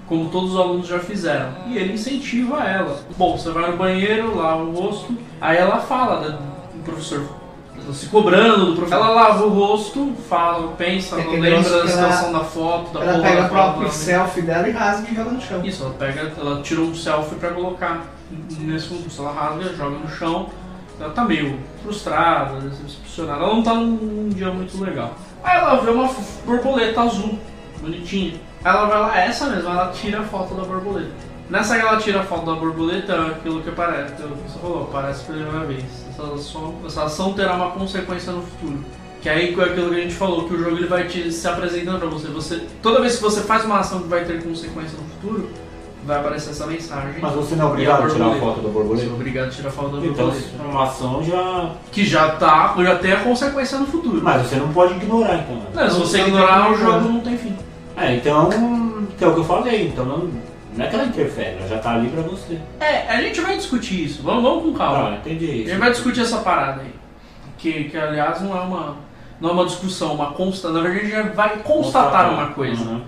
Como todos os alunos já fizeram. E ele incentiva ela. Bom, você vai no banheiro, lava o rosto, aí ela fala do professor, se cobrando do professor. Ela lava o rosto, fala, pensa, Tem não aquele lembra negócio da que situação da foto, da ela porra pega da o próprio foto, selfie dela e rasga e joga no chão. Isso, ela tira um selfie pra colocar nesse concurso. Ela rasga, joga no chão. Ela tá meio frustrada, decepcionada. Ela não tá num dia muito legal. Aí ela vê uma borboleta azul, bonitinha. Aí ela vai lá, essa mesmo, ela tira a foto da borboleta. Nessa que ela tira a foto da borboleta, aquilo que aparece, que você falou, aparece pela primeira vez. Essa ação terá uma consequência no futuro. Que aí é aquilo que a gente falou, que o jogo ele vai se apresentando pra você. Toda vez que você faz uma ação que vai ter consequência no futuro, vai aparecer essa mensagem. Mas você não é obrigado a tirar a foto da Você borboleta? é obrigado a tirar a foto da Então, borboleta. se for uma ação já... Que já tem a consequência no futuro. Mas você não pode ignorar, então. Né? Não, se você não ignorar, tem o jogo não tem fim. Então, que é o que eu falei. Então, não é que ela interfere, ela já tá ali pra você. A gente vai discutir isso. Vamos com calma. Entendi A isso. gente vai discutir essa parada aí. Que aliás, não é uma discussão, uma consta. Na verdade, a gente vai constatar uma coisa. Uhum.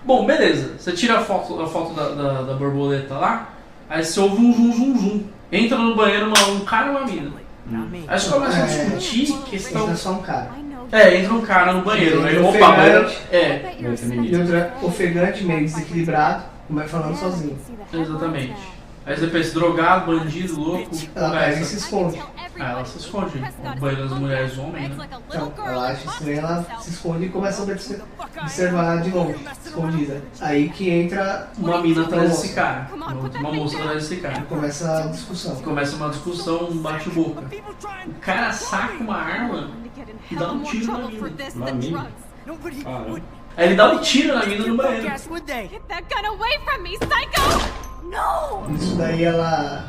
Bom, beleza. Você tira a foto da borboleta lá, aí você ouve um zum. Entra no banheiro um cara e uma mina. Aí você começa a discutir questão... Isso é só um cara. entra um cara no banheiro. Sim, Aí, um opa, ofegante. Meio E feminino. outra ofegante, meio desequilibrado, vai falando sozinho. Exatamente. Aí você pensa, drogado, bandido, louco, Ela porra, pega e essa. se esconde. Ah, ela se esconde. O banho das mulheres homem, né? Então, ela acha estranho, ela se esconde e começa a observar de longe, escondida. Aí que entra Uma mina atrás moça. desse cara. Uma moça atrás desse cara. Começa a discussão. Começa uma discussão, um bate-boca. O cara saca uma arma e dá um tiro na mina. Na mina? Caramba. Aí ele dá um tiro na mina no banheiro. Get that gun away from me, psycho! No! Isso daí ela.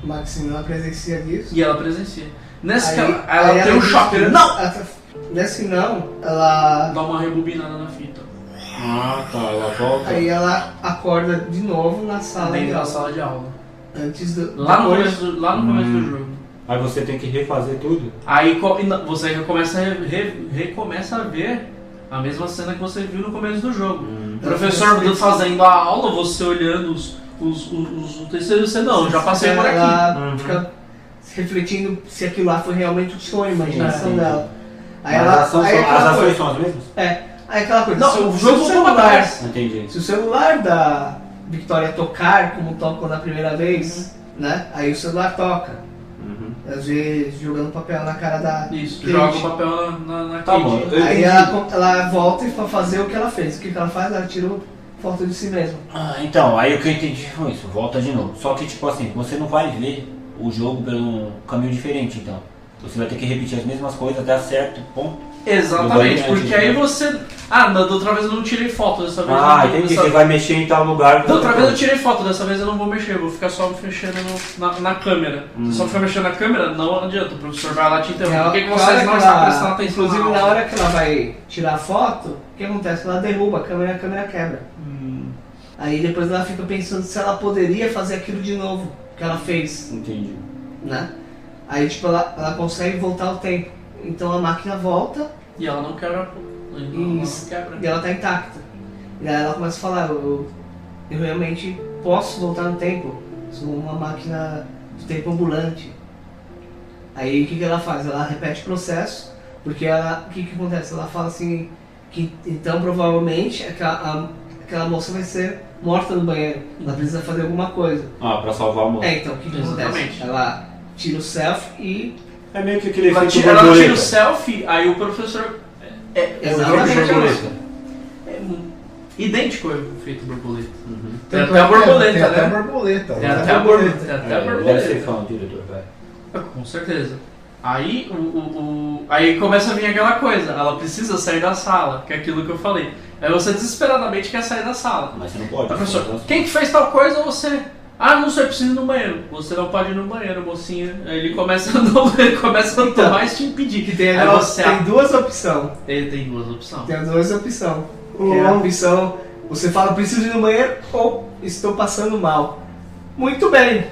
Maxine, ela presencia disso. E ela presencia. Nessa que Aí- ela aí tem um choque. desespera- Não! Nessa que não, ela. Dá uma rebobinada na fita. Ah, tá, ela volta. Aí ela acorda de novo na sala de Dentro da aula. sala de aula. Antes do. Lá no depois- começo do jogo. Aí você tem que refazer tudo? Aí você recomeça a ver a mesma cena que você viu no começo do jogo. O professor fazendo a aula, você olhando o terceiro, você não, já passei por aqui. Ela Uhum. fica refletindo se aquilo lá foi realmente um sonho, a imaginação Sim. dela. Aí Mas ela. as ações Aí são- aquela as ações coisa. são as mesmas? Aí aquela coisa. Não, se o jogo se voltou pra trás. Entendi. Se o celular da Victoria tocar como tocou na primeira vez, né? Aí o celular toca. Uhum. Às vezes jogando papel na cara da. Isso, Kate. joga o papel na Tá Kate. bom. Eu Aí entendi. ela volta e pra fazer o que ela fez. O que ela faz? Ela tirou foto de si mesma. Ah, então, aí o que eu entendi foi isso, volta de novo. Só que, tipo assim, você não vai ver o jogo por um caminho diferente, então. Você vai ter que repetir as mesmas coisas, dar certo, ponto. Exatamente, Eu vou- porque aí você. Ah, da outra vez eu não tirei foto, dessa vez Ah, eu não. entendi, você vai mexer em tal lugar. Da outra vez eu tirei foto, dessa vez eu não vou mexer, eu vou ficar só mexendo na câmera. Se só ficar mexendo na câmera, não adianta, o professor vai lá te interromper. Por que, que Na vocês hora não que estão ela- prestando atenção? Inclusive, na na aula? hora que ela vai tirar a foto, o que acontece? Ela derruba a câmera quebra. Aí depois ela fica pensando se ela poderia fazer aquilo de novo, que ela fez, Entendi. né? Aí, tipo, ela consegue voltar ao tempo. Então a máquina volta E ela não quebra. Ela não Isso. quebra. e ela tá intacta. E aí ela começa a falar, eu realmente posso voltar no tempo. Sou uma máquina de tempo ambulante. Aí o que ela faz? Ela repete o processo, porque o que acontece? Ela fala assim, que então provavelmente aquela moça vai ser morta no banheiro. Ela precisa fazer alguma coisa. Ah, pra salvar a moça. Então o que acontece? Exatamente. Ela tira o selfie e... É meio que aquele Ela efeito tira o borboleta. selfie, aí o professor. É o jogo de Exatamente. borboleta. É idêntico ao efeito borboleta. Uhum. Tem até a borboleta, Tem até a né? borboleta. Tem até a borboleta. Tem até a Deve ser borboleta. fã, diretor, vai. Com certeza. Aí, aí começa a vir aquela coisa, ela precisa sair da sala, que é aquilo que eu falei. Aí você desesperadamente quer sair da sala. Mas você não pode. Professor, quem que fez tal coisa? Você. Ah, não sei, preciso ir no banheiro. Você não pode ir no banheiro, mocinha. Aí ele começa a não Então, mais te impedir. Que tem, Aí você tem duas opções. Ele tem duas opções. Tem duas opções. Que é a opção, você fala, preciso ir no banheiro ou estou passando mal. Muito bem,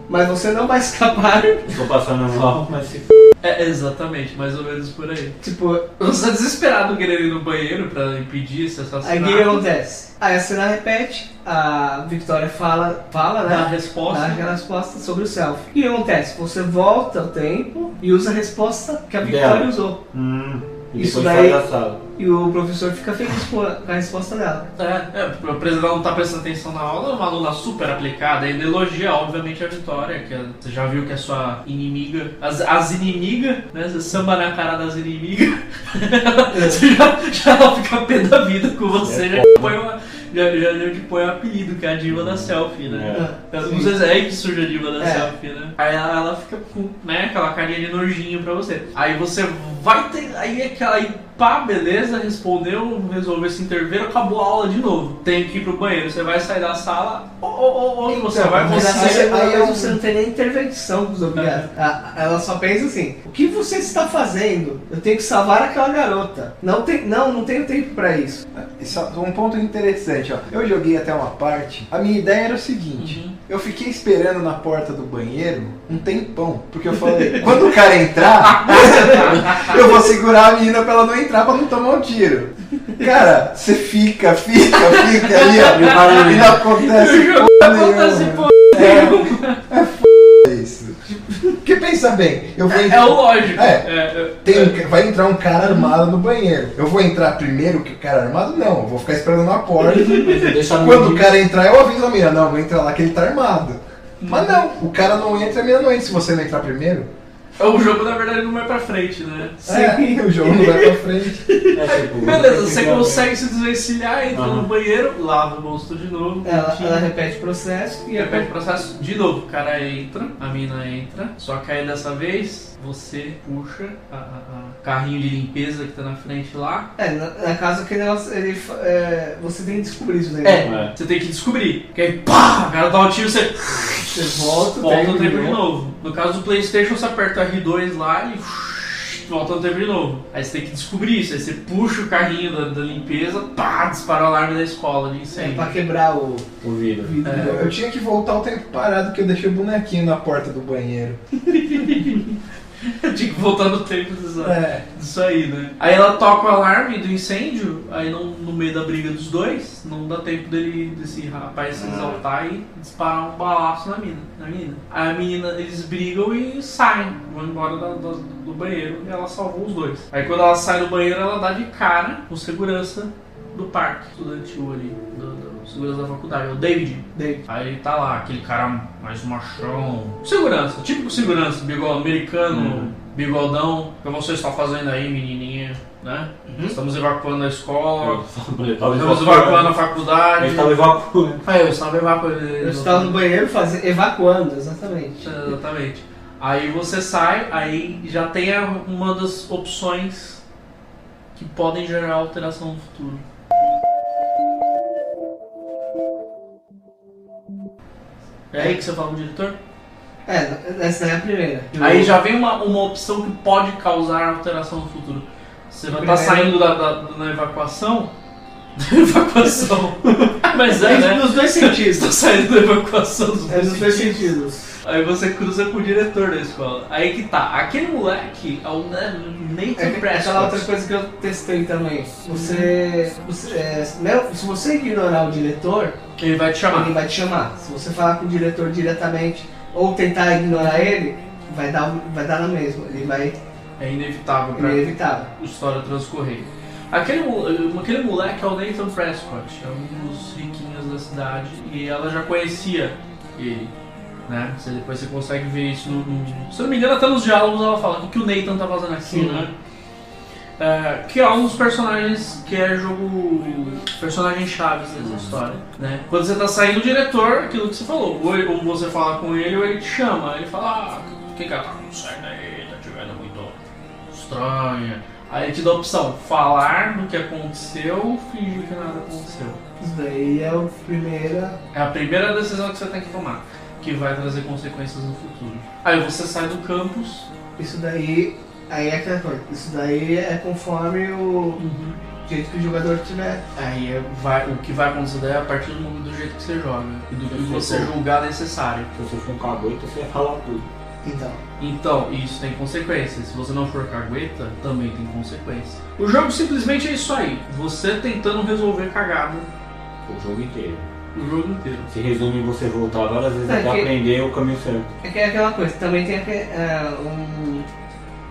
mas você não vai escapar. Estou passando mal, mas se É, exatamente, mais ou menos por aí. Tipo, Você é desesperado querendo ir no banheiro pra impedir esse aí assassinato. o que acontece? Aí a cena repete, a Victoria fala Dá a né? resposta. Dá aquela resposta sobre o selfie. E o que acontece? Você volta ao tempo e usa a resposta que a Victoria Dela. usou. E Isso depois daí- sai da sala. E o professor fica feliz com a resposta dela. O presidente não tá prestando atenção na aula, é uma aluna super aplicada. Ele elogia, obviamente, a Vitória, que você já viu que é sua inimiga. As inimigas, né? Você samba na cara das inimigas. Você já ela fica pé da vida com você, já te põe um apelido, que é a diva da selfie, né? Eu não sei se é aí que surge a diva da selfie, né? Aí ela fica com, né, aquela carinha de nojinho pra você. Aí você vai ter. Aí pá, beleza, respondeu, resolveu se intervir, acabou a aula de novo. Tem que ir pro banheiro, você vai sair da sala, ou você vai Mas você. aí você não tem nem intervenção dos obrigados. Ela só pensa assim: o que você está fazendo? Eu tenho que salvar aquela garota. Não tenho tempo pra isso. Isso é um ponto interessante, ó. Eu joguei até uma parte. A minha ideia era o seguinte: eu fiquei esperando na porta do banheiro um tempão. Porque eu falei, quando o cara entrar, eu vou segurar a menina pra ela não entrar, pra não tomar um tiro. Cara, você fica ali, ó. E não acontece porra nenhuma. É isso. Porque pensa bem, eu vou É o lógico. vai entrar um cara armado no banheiro. Eu vou entrar primeiro que o cara armado? Não, eu vou ficar esperando na porta. Deixa no Quando o início. cara entrar, eu aviso a menina, não, eu vou entrar lá que ele tá armado. Mas não, o cara não entra, a mina não entra se você não entrar primeiro. O jogo, na verdade, não vai pra frente, né? Sim, o jogo não vai pra frente. Beleza, você consegue se desvencilhar, entra no banheiro, lava o rosto de novo. Ela repete o processo E repete o processo de novo. O cara entra, a mina entra, só que aí dessa vez você puxa a carrinho de limpeza que tá na frente lá. Na casa que você tem que descobrir isso daí. Você tem que descobrir. Porque aí, pá, o cara dá um tiro, você volta o tempo de novo. No caso do PlayStation, você aperta o R2 lá e volta o tempo de novo. Aí você tem que descobrir isso. Aí você puxa o carrinho da limpeza, pá, dispara o alarme da escola de incêndio. Pra quebrar o vidro. Eu tinha que voltar o tempo parado, que eu deixei o bonequinho na porta do banheiro. Eu tinha que voltar no tempo disso aí, né? Aí ela toca o alarme do incêndio, aí no meio da briga dos dois, não dá tempo desse rapaz se exaltar e disparar um balaço na mina. Aí a menina, eles brigam e saem, vão embora do banheiro e ela salvou os dois. Aí quando ela sai do banheiro, ela dá de cara com segurança do parque estudantil ali, do segurança da faculdade, é o David. Aí tá lá, aquele cara mais machão. Segurança, típico segurança, bigode americano, bigodão. O que você está fazendo aí, menininha? Né? Estamos evacuando a escola, estamos evacuando a faculdade. Ele estava evacuando. Eu estava evacuando. Eu estava no banheiro evacuando, exatamente. Exatamente. Aí você sai, aí já tem uma das opções que podem gerar alteração no futuro. É aí que você fala com o diretor? Essa é a primeira. Aí já vem uma opção que pode causar alteração no futuro. Você vai estar saindo na evacuação. Mas né? Nos dois sentidos. Tá saindo da evacuação dos nos dois sentidos. Aí você cruza com o diretor da escola. Aí que tá. Aquele moleque é o Nathan Prescott. Aquela outra coisa que eu testei também. Se você ignorar o diretor, ele vai te chamar. Ele vai te chamar. Se você falar com o diretor diretamente ou tentar ignorar ele, vai dar na mesma. É inevitável pra a história transcorrer. Aquele moleque é o Nathan Prescott, é um dos riquinhos da cidade e ela já conhecia ele. Né? Depois você consegue ver isso se eu não me engano, até nos diálogos ela fala o que o Nathan tá fazendo aqui, né? Que é um dos personagens que é personagens chaves dessa história, né? Quando você tá saindo do diretor, aquilo que você falou, ou você fala com ele ou ele te chama, ele fala, o que tá acontecendo aí, tá tivendo muito estranha. Aí ele te dá a opção, falar do que aconteceu ou fingir que nada aconteceu. Isso daí é a primeira decisão que você tem que tomar, que vai trazer consequências no futuro. Aí você sai do campus. Isso daí, aí é aquela coisa, isso daí é conforme o jeito que o jogador tiver. Aí o que vai acontecer é a partir do jeito que você joga e do que você julgar necessário. Se você for um cagueta, você vai falar tudo. Então, isso tem consequências. Se você não for cagueta, também tem consequências. O jogo simplesmente é isso aí. Você tentando resolver cagada. O jogo inteiro. Se resume em você voltar várias vezes até aprender o caminho certo. É que é aquela coisa, também tem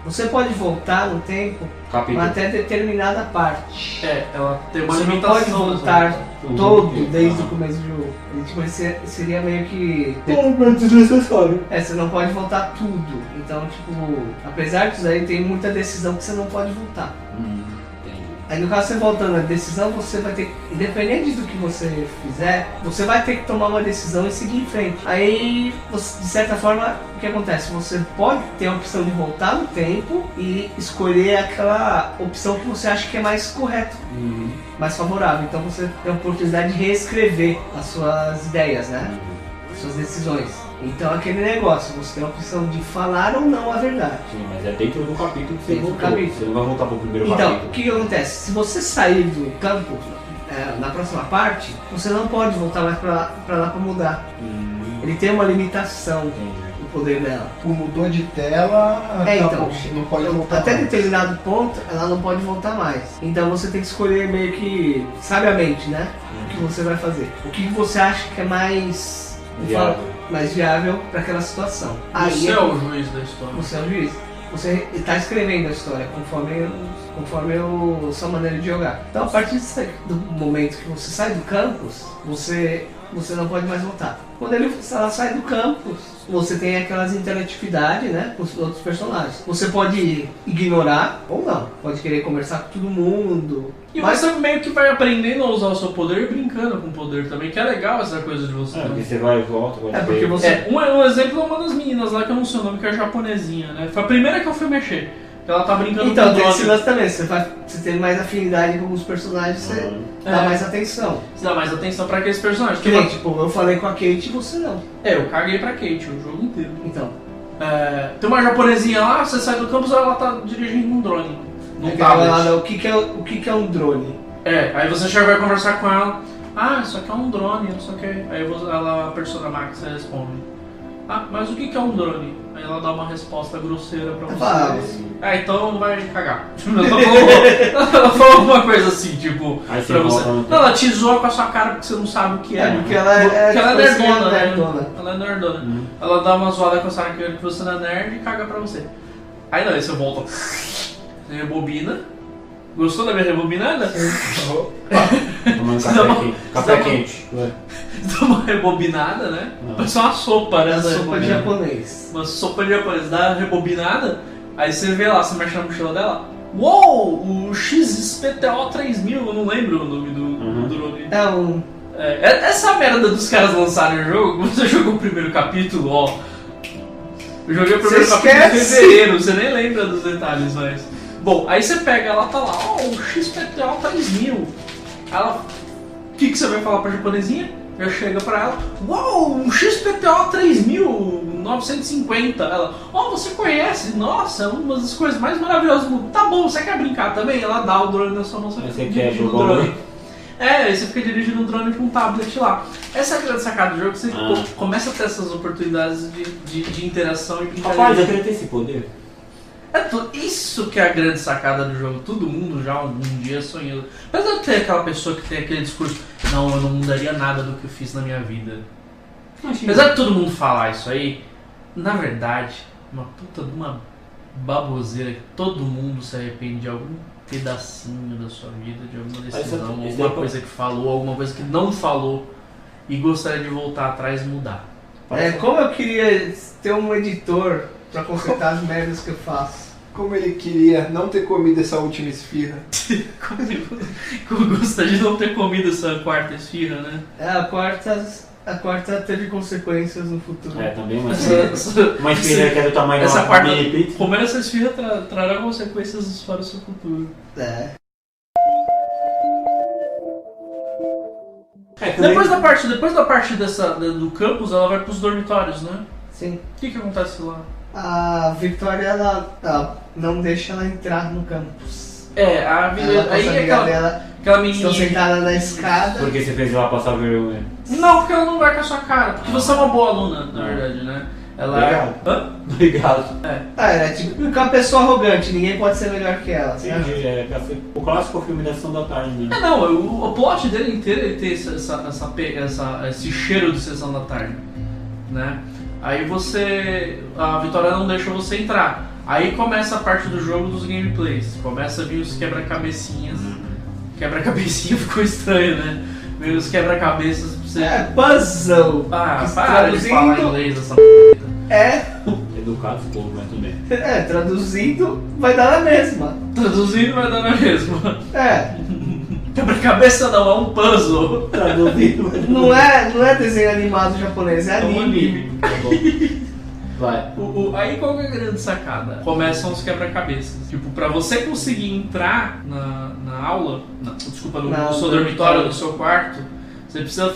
você pode voltar no tempo até determinada parte. Ela tem uma limitação. Você não pode voltar todo desde o começo do jogo. Seria meio que... totalmente desnecessário. Você não pode voltar tudo. Então, apesar disso aí, tem muita decisão que você não pode voltar. Aí no caso, você voltando a decisão, você vai ter que, independente do que você fizer, você vai ter que tomar uma decisão e seguir em frente. Aí, de certa forma, o que acontece? Você pode ter a opção de voltar no tempo e escolher aquela opção que você acha que é mais correta, mais favorável. Então você tem a oportunidade de reescrever as suas ideias, né? As suas decisões. Então aquele negócio, você tem a opção de falar ou não a verdade. Sim, mas é dentro do capítulo que você voltou. Você não vai voltar para o primeiro capítulo. Então, o que acontece? Se você sair do campo, na próxima parte, você não pode voltar mais pra lá pra mudar. Ele tem uma limitação, o poder dela. Mudou de tela, então, não pode voltar até mais. determinado ponto, ela não pode voltar mais. Então você tem que escolher meio que, sabiamente, né? O que você vai fazer. O que você acha que é mais viável para aquela situação. Você é o juiz da história. Você é o juiz. Você está escrevendo a história conforme a sua maneira de jogar. Então, a partir do momento que você sai do campus, você você não pode mais voltar. Quando ela sai do campus, você tem aquelas interatividades, né, com os outros personagens. Você pode ignorar ou não, pode querer conversar com todo mundo. E você meio que vai aprendendo a usar o seu poder e brincando com o poder também, que é legal essa coisa de você. Porque você vai e volta. Porque você... Um exemplo é uma das meninas lá, que eu não sei o nome, que é a japonesinha, né? Foi a primeira que eu fui mexer. Ela tá brincando então, com o tem esse drone. lance também, você tem mais afinidade com os personagens, você dá mais atenção. Você dá mais atenção pra aqueles personagens. Que nem, tipo, eu falei com a Kate e você não. Eu caguei pra Kate o jogo inteiro. Então. Tem uma japonesinha lá, você sai do campus e ela tá dirigindo um drone. Num Ela tablet. fala, o que é um drone? Aí você chega e vai conversar com ela. Isso aqui é um drone, não sei o que. Aí a persona Max responde. Mas o que é um drone? Aí ela dá uma resposta grosseira pra você. Então vai cagar. Ela falou alguma coisa assim, tipo, aí pra você. Não, ela te zoa com a sua cara porque você não sabe o que é. Porque ela é nerdona, né? nerdona. Ela é nerdona. Ela dá uma zoada com a sua cara que você não é nerd e caga pra você. Aí você volta, você rebobina. Gostou da minha rebobinada? Tomando café quente. Dá uma rebobinada, né? Parece uma sopa, né? Uma sopa de japonês. Uma sopa de japonês. Dá uma rebobinada, aí você vê lá, você mexe na mochila dela. Uou! O XPTO 3000, eu não lembro o nome do drone. Essa merda dos caras lançarem o jogo, você jogou o primeiro capítulo, ó. Eu joguei o primeiro capítulo em fevereiro, você nem lembra dos detalhes, mas... Bom, aí você pega, ela tá lá, o XPTO 3000. Ela... O que você vai falar pra japonesinha? Já chega pra ela, uau, um XPTO 3950. Ela, você conhece? Nossa, é uma das coisas mais maravilhosas do mundo. Tá bom, você quer brincar também? Ela dá o drone na sua mão, você quer jogar o drone. Aí você fica dirigindo o drone com um tablet lá. Essa é a grande sacada do jogo, você começa a ter essas oportunidades de interação e brincadeira. Rapaz, eu queria ter esse poder. Isso que é a grande sacada do jogo. Todo mundo já um dia sonhou. Apesar de ter aquela pessoa que tem aquele discurso, não, eu não mudaria nada do que eu fiz na minha vida. Apesar de todo mundo falar isso aí, na verdade, uma puta de uma baboseira que todo mundo se arrepende de algum pedacinho da sua vida, de alguma decisão, alguma coisa que falou, alguma coisa que não falou e gostaria de voltar atrás e mudar. Como eu queria ter um editor pra consertar as merdas que eu faço. Como ele queria não ter comido essa última esfirra. Como gostaria de não ter comido essa quarta esfirra, né? A quarta teve consequências no futuro. Também uma esfirra que é do tamanho de uma mini pizza. Comer essa esfirra trará consequências para o seu futuro. Depois da parte do campus, ela vai pros dormitórios, né? Sim. O que acontece lá? A Victoria, ela não deixa ela entrar no campus. A vida... Aí aquela menininha... Estão sentada na escada. Porque você fez ela passar vergonha? Não, porque ela não vai com a sua cara. Porque você é uma boa aluna, na verdade, né? Ela Obrigado. É tipo uma pessoa arrogante, ninguém pode ser melhor que ela. Sim, o clássico filme da Sessão da Tarde. Né? O plot dele inteiro ele tem esse cheiro de Sessão da Tarde, né? Aí a Vitória não deixa você entrar. Aí começa a parte do jogo dos gameplays. Começa a vir os quebra-cabecinhas. Quebra-cabecinha ficou estranho, né? Vem os quebra-cabeças pra você... Puzzle! Para de falar inglês essa Educado esse povo, mas tudo bem. Traduzindo vai dar na mesma. Quebra-cabeça não, é um puzzle. Traduzindo. Não é desenho animado japonês, é anime. Tá bom. Vai. Aí qual que é a grande sacada? Começam os quebra-cabeças. Tipo, pra você conseguir entrar na aula, no seu dormitório, no seu quarto, você precisa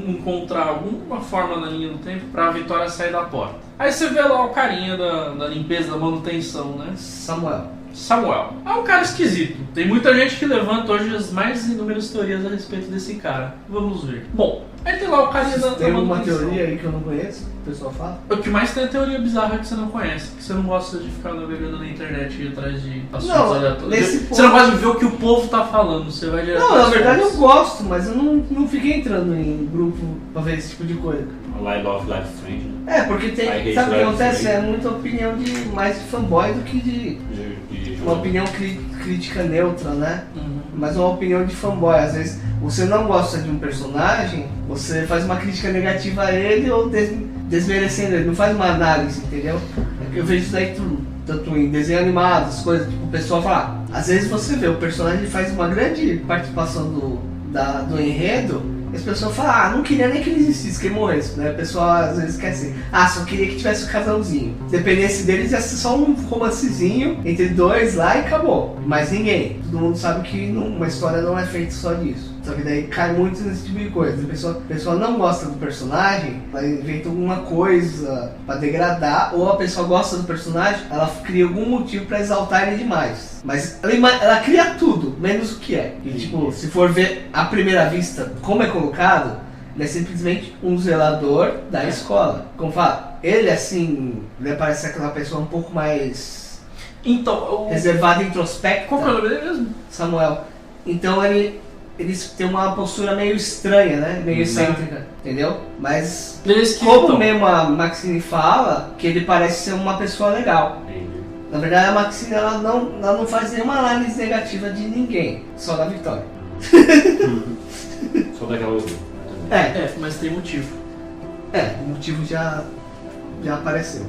encontrar alguma forma na linha do tempo pra Vitória sair da porta. Aí você vê lá o carinha da limpeza, da manutenção, né? Samuel. É um cara esquisito. Tem muita gente que levanta hoje as mais inúmeras teorias a respeito desse cara. Vamos ver. Bom, aí tem lá o carinha da Tem uma manutenção. teoria aí que eu não conheço, o pessoal fala. O que mais tem é teoria bizarra que você não conhece, que você não gosta de ficar navegando na internet e atrás de assuntos aleatórios. Você não gosta de ver o que o povo tá falando, você vai direto. Não, na verdade eu gosto, mas eu não fiquei entrando em grupo pra ver esse tipo de coisa. Live of Life Strange, né? Porque sabe o que acontece? É muita opinião mais de fanboy do que de uma opinião crítica neutra, né? Uhum. Mas uma opinião de fanboy. Às vezes você não gosta de um personagem, você faz uma crítica negativa a ele ou desmerecendo ele, não faz uma análise, entendeu? Eu vejo isso aí tanto em desenho animado, as coisas, tipo, o pessoal fala, às vezes você vê, o personagem faz uma grande participação do enredo, e as pessoas falam, não queria nem que ele existisse, que ele morresse, né? O pessoal às vezes quer assim, só queria que tivesse um casalzinho. Dependesse deles, ia ser só um romancezinho entre dois lá e acabou. Mas ninguém. Todo mundo sabe que uma história não é feita só disso. Só que daí cai muito nesse tipo de coisa. A pessoa não gosta do personagem, ela inventa alguma coisa pra degradar, ou a pessoa gosta do personagem, ela cria algum motivo pra exaltar ele demais. Mas ela cria tudo, menos o que é. E tipo, se for ver à primeira vista como é colocado, ele é simplesmente um zelador da escola. Como fala, ele assim, ele parece aquela pessoa um pouco mais Então, reservada e introspecta. qual que é o nome dele mesmo? Samuel. Então eles têm uma postura meio estranha, né? Meio excêntrica, entendeu? Mas Ele é esquisito. como mesmo a Maxine fala, que ele parece ser uma pessoa legal. Na verdade a Maxine ela não faz nenhuma análise negativa de ninguém, só da Vitória. Só daquela outra. Mas tem motivo. O motivo já apareceu.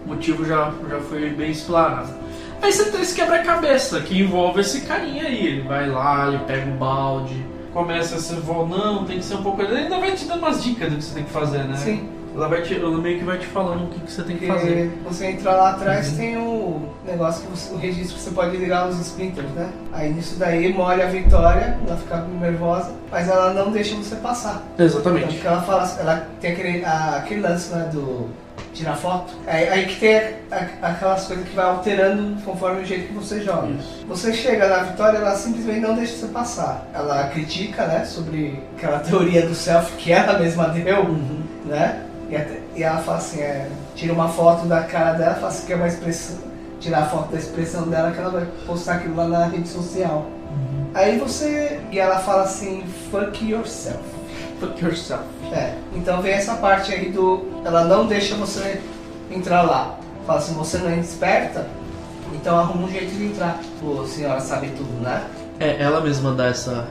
O motivo já foi bem explanado. Aí você tem esse quebra-cabeça que envolve esse carinha aí. Ele vai lá, ele pega o balde, começa a ser não, tem que ser um pouco. Ele ainda vai te dando umas dicas do que você tem que fazer, né? Sim. Ela meio que vai te falando o que você tem que Porque fazer. você entra lá atrás, tem o negócio o registro que você pode ligar os splinters, né? Aí nisso daí molha a Vitória, ela fica nervosa, mas ela não deixa você passar. Exatamente. Porque ela fala, ela tem aquele lance, né, do tirar foto. Aí que tem aquelas coisas que vai alterando conforme o jeito que você joga. Isso. Você chega na Vitória, ela simplesmente não deixa você passar. Ela critica, né, sobre aquela teoria do selfie que ela mesma deu, né? E ela fala assim, tira uma foto da cara dela, fala assim que é uma expressão, tirar a foto da expressão dela que ela vai postar aquilo lá na rede social. Aí e ela fala assim, fuck yourself. Fuck yourself. Então vem essa parte aí ela não deixa você entrar lá. Fala assim, você não é esperta, então arruma um jeito de entrar. Pô, a senhora sabe tudo, né? Ela mesma dá essa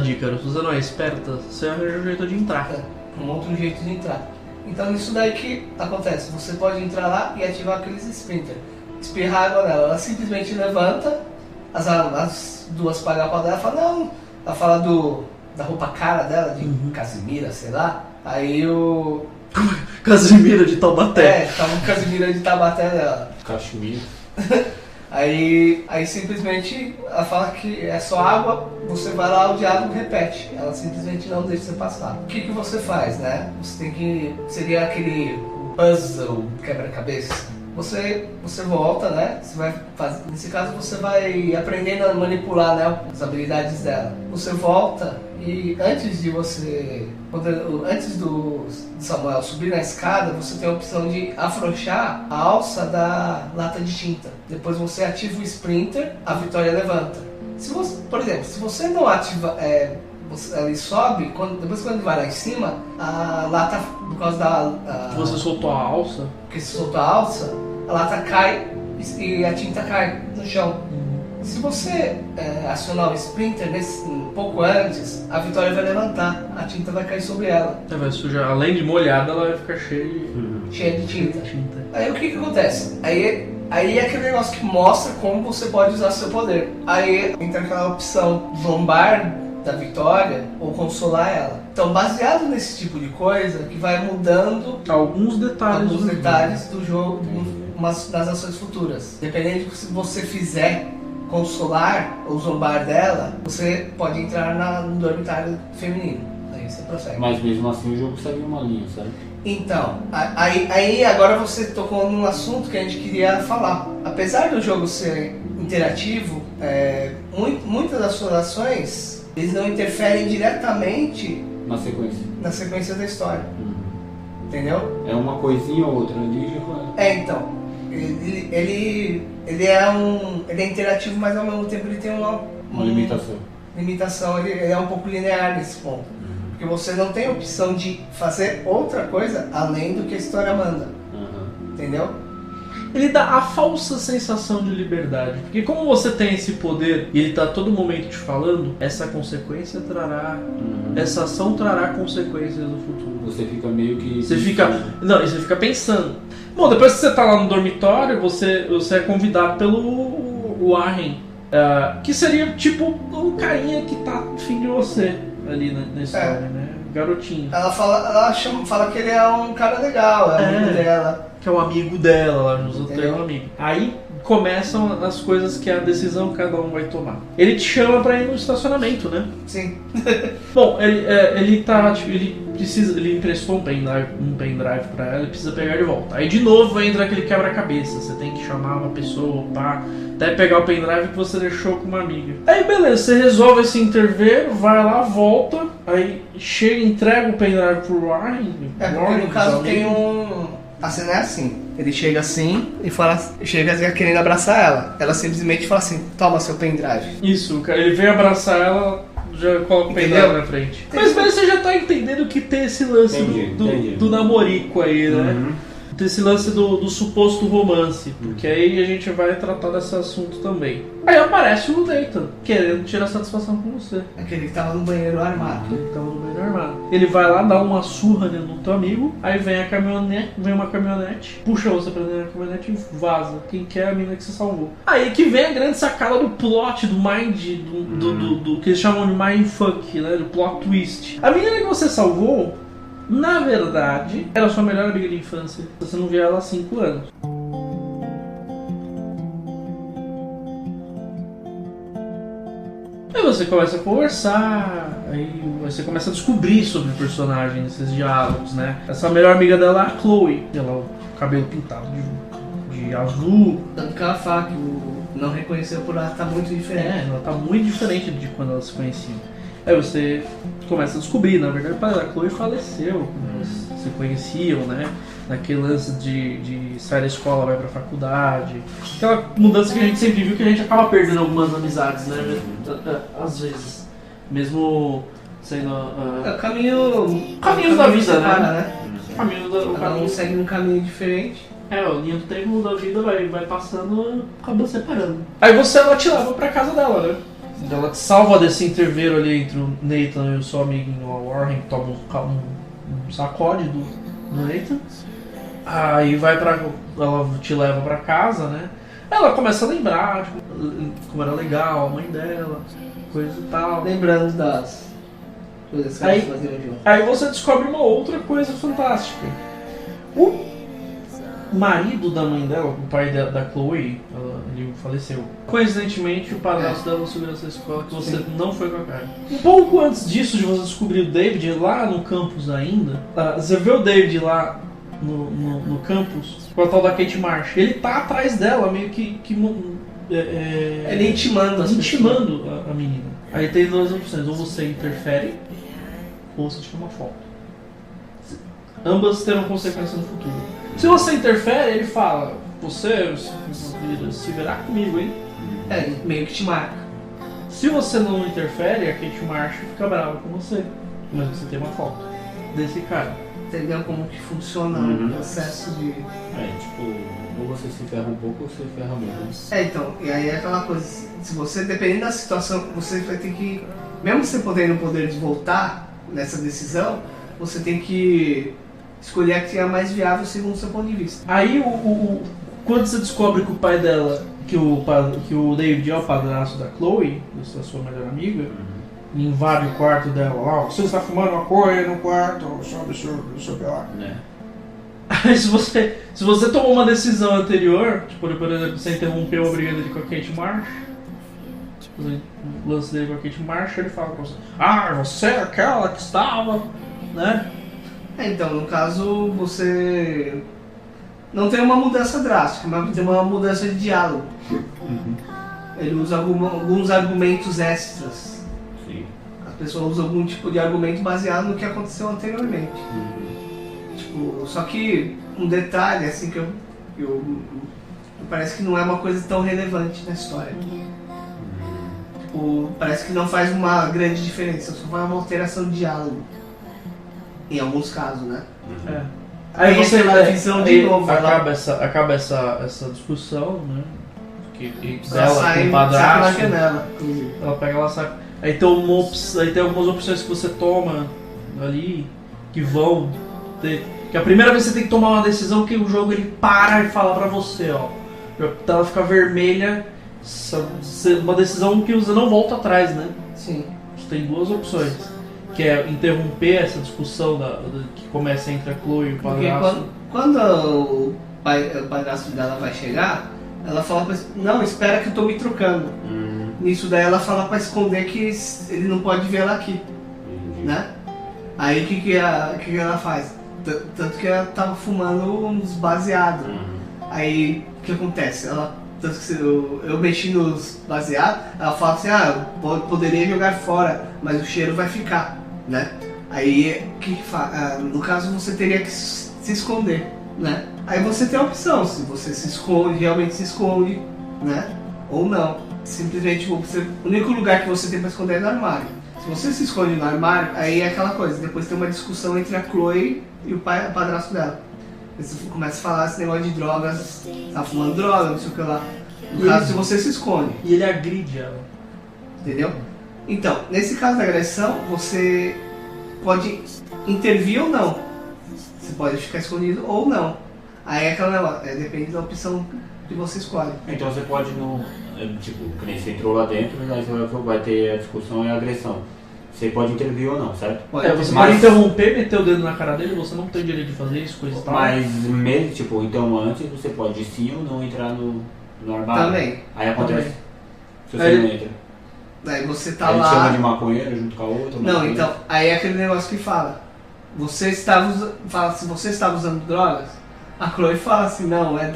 dica. Se você não é esperta, você arranja um jeito de entrar. Um outro jeito de entrar. Então nisso daí que acontece, você pode entrar lá e ativar aqueles sprinter, espirrar água nela, ela simplesmente levanta, as duas pagam a pau dela, fala não, ela fala da roupa cara dela, de Casimira, sei lá, aí Casimira de Taubaté. tava um Casimira de Taubaté dela. Cachemira. Aí simplesmente ela fala que é só água, você vai lá, o diálogo repete. Ela simplesmente não deixa você passar. O que você faz, né? Você tem que... Seria aquele puzzle, quebra-cabeça. Você volta, né? Você vai fazer, nesse caso você vai aprendendo a manipular, né, as habilidades dela. Você volta e antes do Samuel subir na escada, você tem a opção de afrouxar a alça da lata de tinta. Depois você ativa o sprinter, a Vitória levanta. Por exemplo, se você não ativa, ele sobe, depois quando ele vai lá em cima, a lata, por causa da... Você soltou a alça? Porque se soltar a alça, a lata cai e a tinta cai no chão. Se você acionar o sprinter um pouco antes, a Vitória vai levantar, a tinta vai cair sobre ela. Vai sujar, além de molhada, ela vai ficar Cheia de tinta. Aí o que acontece? Aí é aquele negócio que mostra como você pode usar seu poder. Aí entra aquela opção zombar da Vitória ou consolar ela. Então, baseado nesse tipo de coisa, que vai mudando alguns detalhes do jogo nas ações futuras. Dependendo do que você fizer consolar ou zombar dela, você pode entrar no dormitário feminino. Aí você prossegue. Mas mesmo assim o jogo segue uma linha, sabe? Então, aí agora você tocou num assunto que a gente queria falar. Apesar do jogo ser interativo, muitas das suas ações, eles não interferem diretamente na sequência da história. Entendeu? É uma coisinha ou outra ali. Então, ele é interativo, mas ao mesmo tempo ele tem uma limitação, ele é um pouco linear nesse ponto. Porque você não tem opção de fazer outra coisa além do que a história manda. Entendeu? ele dá a falsa sensação de liberdade. Porque como você tem esse poder e ele tá a todo momento te falando, essa consequência trará, essa ação trará consequências no futuro. Você fica meio que... Você fica pensando. Bom, depois que você tá lá no dormitório, você é convidado pelo Warren, que seria tipo um carinha que tá afim de você ali na história, né? Garotinho. Ela fala que ele é um cara legal, é amigo dela. Que é um amigo dela, lá nos outros é um amigo. Aí começam as coisas que a decisão que cada um vai tomar. Ele te chama pra ir no estacionamento, né? Sim. Bom, ele tá, tipo, ele emprestou um pendrive pra ela e precisa pegar de volta. Aí de novo entra aquele quebra-cabeça. Você tem que chamar uma pessoa, pá, até pegar o pendrive que você deixou com uma amiga. Aí beleza, você resolve esse intervir, vai lá, volta, aí chega, entrega o pendrive pro Warren. Porque no caso tem um... A cena é assim, ele chega assim e chega querendo abraçar ela. Ela simplesmente fala assim, toma seu pendrive. Isso, ele vem abraçar ela, já coloca o pendrive na frente. Mas você já tá entendendo que tem esse lance do namorico aí, né? Tem esse lance do suposto romance, porque aí a gente vai tratar desse assunto também. Aí aparece o Nathan, querendo tirar satisfação com você. Aquele que tava no banheiro armado. Ele vai lá, dá uma surra no teu amigo, aí vem uma caminhonete, puxa você pra dentro da caminhonete e vaza. Quem quer é a mina que você salvou. Aí que vem a grande sacada do plot, do mind, do que eles chamam de mindfuck, né? Do plot twist. A menina que você salvou, na verdade, era sua melhor amiga de infância. Você não via ela há 5 anos. Aí você começa a conversar, aí você começa a descobrir sobre o personagem, esses diálogos, né? Essa melhor amiga dela é a Chloe. Ela o cabelo pintado de azul. Tanto que ela fala que não reconheceu por ela tá muito diferente. Ela tá muito diferente de quando elas se conheciam. Aí você começa a descobrir, na verdade, a Chloe faleceu, eles se conheciam, né? Naquele lance de sair da escola, vai pra faculdade. Aquela mudança que a gente sempre viu, que a gente acaba perdendo algumas amizades, né? Às vezes. Mesmo sendo... caminhos da vida, né? Cada um segue um caminho diferente. O linha do tempo da vida vai passando, acaba separando. Aí ela te leva pra casa dela, né? Ela te salva desse interveiro ali entre o Nathan e o seu amiguinho Warren, que toma um sacode do Nathan. Aí ela te leva pra casa, né? Ela começa a lembrar, tipo, como era legal, a mãe dela, coisa e tal. Lembrando das coisas que elas faziam junto. Aí você descobre uma outra coisa fantástica. O marido da mãe dela, o pai da Chloe, ele faleceu. Coincidentemente, o padrasto dela segurança da escola, que você não foi com a cara. Um pouco antes disso, de você descobrir o David lá no campus ainda, você vê o David lá no campus com a tal da Kate Marsh. Ele tá atrás dela, meio que ele intimando a menina. Aí tem 2 opções, ou você interfere, ou você tira uma foto. Ambas terão consequência no futuro. Se você interfere, ele fala, você se verá comigo, hein? Ele meio que te marca. Se você não interfere, a Kate Marsh fica brava com você. Mas você tem uma foto desse cara. Entendeu como que funciona o processo de... ou você se ferra um pouco ou você ferra muito. Então, e aí é aquela coisa, se você, dependendo da situação, você vai ter que, mesmo você podendo o poder de voltar nessa decisão, você tem que escolher a que é mais viável segundo o seu ponto de vista. Aí, quando você descobre que o pai dela, que o David é o padrasto da Chloe, da sua melhor amiga, invade o quarto dela lá, você está fumando maconha no quarto, sabe o que lá. Aí se você tomou uma decisão anterior, tipo, por exemplo, você interrompeu a briga dele com a Kate Marsh, o lance dele com a Kate Marsh, ele fala pra você, você é aquela que estava, né? Então, no caso, você não tem uma mudança drástica, mas tem uma mudança de diálogo. Ele usa alguns argumentos extras. Sim. As pessoas usam algum tipo de argumento baseado no que aconteceu anteriormente. Tipo, só que um detalhe, assim, que parece que não é uma coisa tão relevante na história. Tipo, parece que não faz uma grande diferença, só faz uma alteração de diálogo. Em alguns casos, né? Aí Tem você aquela visão de novo, acaba essa discussão, né? ela Dela sai, com o sai pela padrasto. janela, inclusive. Ela pega, ela sai. Aí tem algumas opções que você toma ali que vão ter. Que a primeira vez você tem que tomar uma decisão que o jogo ele para e fala pra você, ó. Pra ela ficar vermelha, uma decisão que você não volta atrás, né? Sim. Você tem duas opções. Que é interromper essa discussão que começa entre a Chloe e o Porque padrasto. quando o padrasto dela vai chegar, ela fala pra não, espera que eu tô me trocando. Nisso daí ela fala pra esconder que ele não pode ver ela aqui, né? Aí o que ela faz? Tanto que ela tava fumando uns baseados. Aí o que acontece? Tanto que eu mexi nos baseados, ela fala assim, eu poderia jogar fora, mas o cheiro vai ficar, né? Aí o que faz? No caso você teria que se esconder, né? Aí você tem a opção, se você se esconde, realmente se esconde, né? Ou não. Simplesmente o único lugar que você tem pra esconder é no armário. Se você se esconde no armário, aí é aquela coisa, depois tem uma discussão entre a Chloe e o padrasto dela. Eles começam a falar esse negócio de drogas, tá fumando droga, não sei o que lá. No caso, se você se esconde. E ele agride ela. Entendeu? Então, nesse caso da agressão, você pode intervir ou não. Você pode ficar escondido ou não. Aí é aquela negócio, depende da opção que você escolhe. Então você pode não. Tipo, que nem você entrou lá dentro, aí você vai ter a discussão e a agressão. Você pode intervir ou não, certo? Você pode interromper, meter o dedo na cara dele, você não tem direito de fazer isso, coisa e tal. Mas mesmo, tipo, então antes você pode sim ou não entrar no armário. Também. Aí acontece. Também. Se você não entra. Aí você tá Aí ele lá. chama de maconheiro junto com a outra. Não, maconheiro. então, aí é aquele negócio que fala. Se você estava usando drogas, a Chloe fala assim, não, é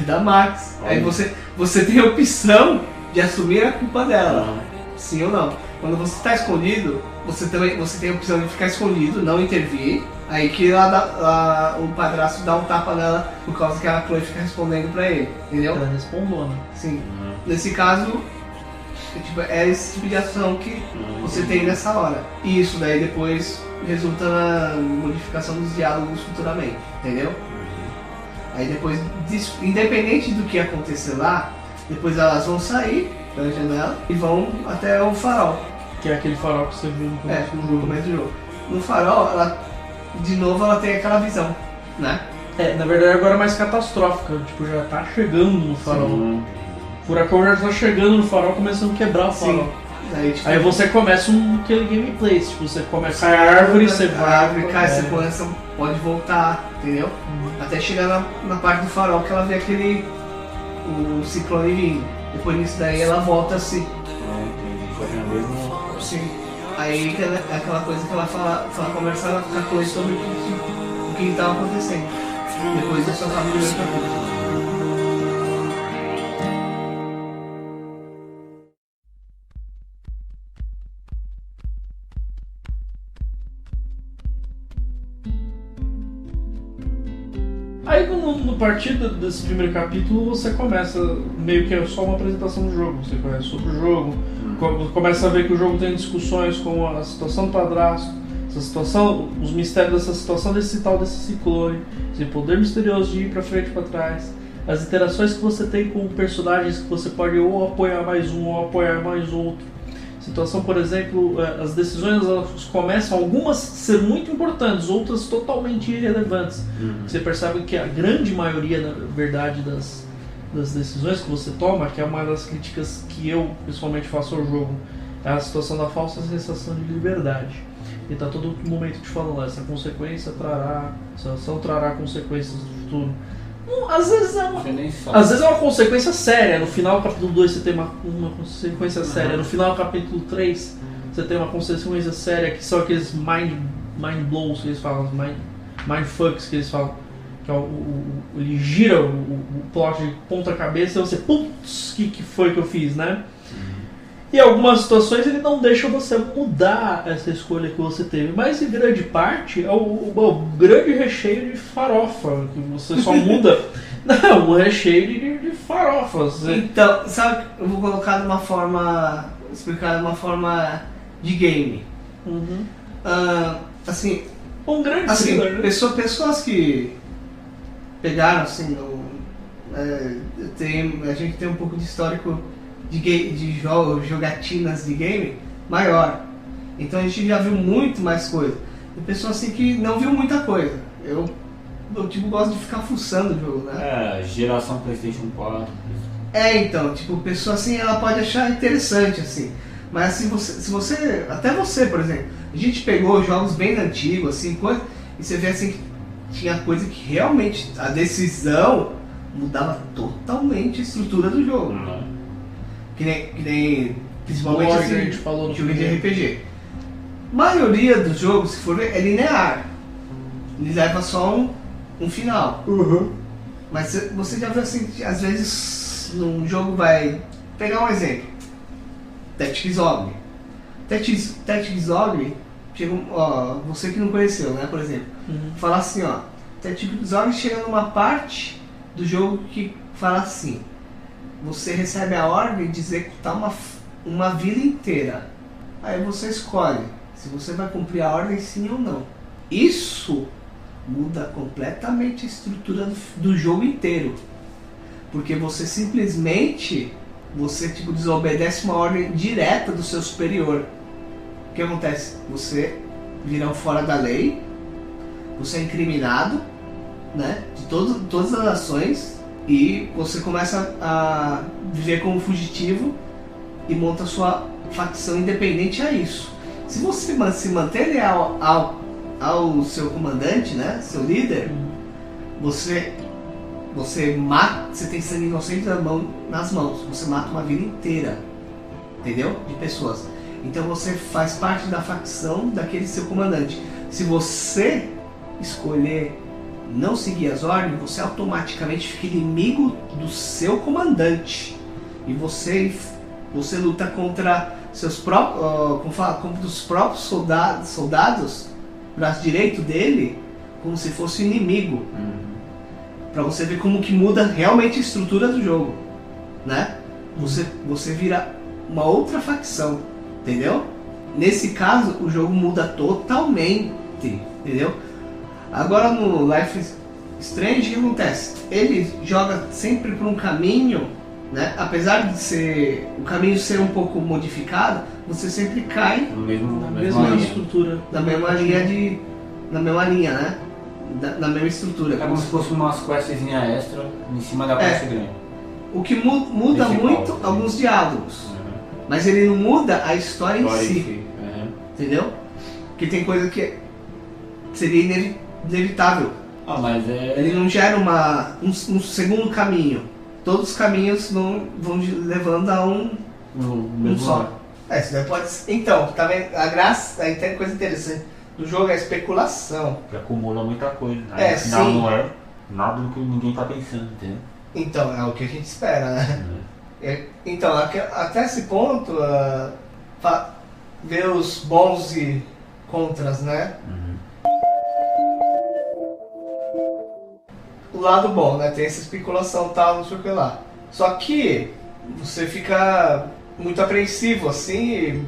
da Max. Aí você tem a opção de assumir a culpa dela. Sim ou não. Quando você está escondido, você tem a opção de ficar escondido, não intervir. Aí que o padrasto dá um tapa nela por causa que a Chloe fica respondendo pra ele, entendeu? Ela respondeu, né? Sim. Nesse caso, é esse tipo de ação que você tem nessa hora. E isso daí depois resulta na modificação dos diálogos futuramente, entendeu? Aí depois, independente do que acontecer lá, depois elas vão sair pela janela e vão até o farol. Que é aquele farol que você viu no começo do No jogo. começo do jogo. No farol, de novo ela tem aquela visão, né? Na verdade agora é mais catastrófica, tipo, já tá chegando no farol. O furacão já tá chegando no farol, começando a quebrar o farol. Aí você começa aquele gameplay, tipo, você começa a árvore, você vai. A árvore cai, você pode voltar, entendeu? Até chegar na parte do farol que ela vê o ciclone vindo. Depois disso daí ela volta assim. Sim. Aí é aquela coisa que ela começa a ficar coisa sobre o que estava acontecendo. Depois disso acaba o primeiro capítulo. Aí no partido desse primeiro capítulo você começa, meio que é só uma apresentação do jogo, você conhece sobre o jogo, começa a ver que o jogo tem discussões como a situação do padrasto, essa situação, os mistérios dessa situação desse ciclone, esse poder misterioso de ir pra frente e pra trás, as interações que você tem com personagens que você pode ou apoiar mais um ou apoiar mais outro. Situação, por exemplo, as decisões elas começam algumas a ser muito importantes, outras totalmente irrelevantes. Você percebe que a grande maioria, na verdade, das decisões que você toma, que é uma das críticas que eu pessoalmente faço ao jogo, é a situação da falsa sensação de liberdade. E tá todo momento te falando lá, essa ação trará consequências no futuro. Às vezes é uma consequência séria. No final do capítulo 2 você tem uma consequência séria. No final do capítulo 3 você tem uma consequência séria, que são aqueles mind blows que eles falam, mindfucks que eles falam. Que é ele gira o plot de ponta cabeça e você, putz, que foi que eu fiz, né? E em algumas situações ele não deixa você mudar essa escolha que você teve, mas em grande parte é o grande recheio de farofa, que você só muda. Não, o recheio de farofas. Então, sabe, eu vou colocar de uma forma, explicar de uma forma de game. Assim, Um grande Assim, thriller, né? pessoas que pegaram, assim, a gente tem um pouco de histórico de jogatinas de game maior. Então a gente já viu muito mais coisa. Tem pessoas assim que não viu muita coisa. Eu tipo, gosto de ficar fuçando o jogo, né? Geração PlayStation 4. Então, tipo, pessoa assim, ela pode achar interessante, assim. Mas assim, se você, até você, por exemplo, a gente pegou jogos bem antigos, assim, e você vê assim que tinha coisa que realmente a decisão mudava totalmente a estrutura do jogo. Que nem principalmente Lore que a assim, gente falou no jogo de primeiro. RPG. A maioria dos jogos, se for ver, é linear. Ele leva só um final. Mas você já viu assim, que às vezes num jogo vai... Pegar um exemplo. Tactics Ogre. Tactics Ogre, você que não conheceu, né, por exemplo. Fala assim, ó. Tactics Ogre chega numa parte do jogo que fala assim. Você recebe a ordem de executar uma vila inteira. Aí você escolhe se você vai cumprir a ordem sim ou não. Isso muda completamente a estrutura do jogo inteiro. Porque você simplesmente desobedece uma ordem direta do seu superior. O que acontece? Você vira um fora da lei, você é incriminado, né, de todas as ações, e você começa a viver como fugitivo e monta sua facção independente a isso. Se você se manter leal ao seu comandante, né, seu líder, você mata, você tem sangue inocente nas mãos, você mata uma vila inteira, entendeu? De pessoas. Então você faz parte da facção daquele seu comandante. Se você escolher não seguir as ordens, você automaticamente fica inimigo do seu comandante. E você luta contra seus próprios, contra os próprios soldados, braço direito dele, como se fosse inimigo. Pra você ver como que muda realmente a estrutura do jogo, né? Você vira uma outra facção, entendeu? Nesse caso, o jogo muda totalmente, entendeu? Agora no Life is Strange, o que acontece? Ele joga sempre por um caminho, né? Apesar de o caminho ser um pouco modificado, você sempre cai na mesma estrutura. na mesma linha, né? Na mesma estrutura. É como se fosse umas questzinhas extra em cima da quest grande. O que muda muito alguns diálogos. Mas ele não muda a história em si. Entendeu? Porque tem coisa que seria inevitável. Mas Ele não gera um segundo caminho. Todos os caminhos vão levando a um só. Isso daí pode ser. Então, tá vendo? A graça, aí tem coisa interessante do jogo é a especulação. Que acumula muita coisa. Aí, afinal, sim. não é nada do que ninguém tá pensando, entendeu? Então, é o que a gente espera, né? Então, até esse ponto, ver os bons e contras, né? O lado bom, né? Tem essa especulação e tal, não sei o que lá. Só que você fica muito apreensivo, assim,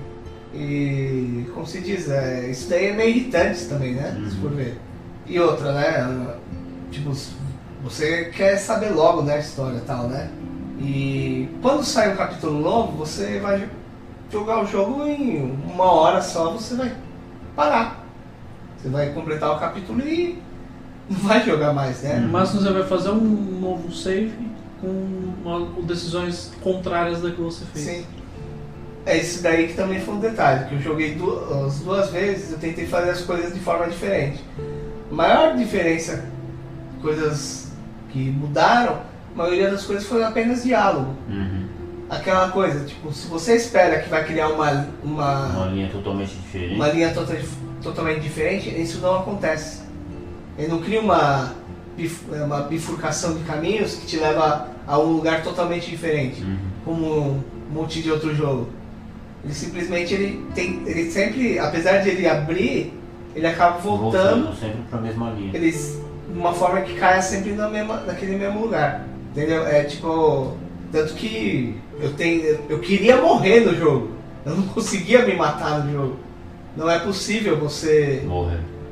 e como se diz, isso daí é meio irritante também, né? Se for ver. E outra, né? Tipo, você quer saber logo, né, a história e tal, né? E quando sai um capítulo novo, você vai jogar o jogo em 1 hora só, você vai parar. Você vai completar o capítulo e não vai jogar mais, né? No máximo você vai fazer um novo save com decisões contrárias da que você fez. Sim. É isso daí que também foi um detalhe, que eu joguei as 2 vezes, eu tentei fazer as coisas de forma diferente. A maior diferença, coisas que mudaram, a maioria das coisas foi apenas diálogo. Aquela coisa, tipo, se você espera que vai criar uma linha totalmente diferente. Uma linha totalmente diferente, isso não acontece. Ele não cria uma bifurcação de caminhos que te leva a um lugar totalmente diferente, como um monte de outro jogo. Ele simplesmente, ele sempre, apesar de ele abrir, ele acaba voltando sempre para a mesma linha. De uma forma que caia sempre naquele mesmo lugar, entendeu? É tipo, tanto que eu queria morrer no jogo, eu não conseguia me matar no jogo. Não é possível você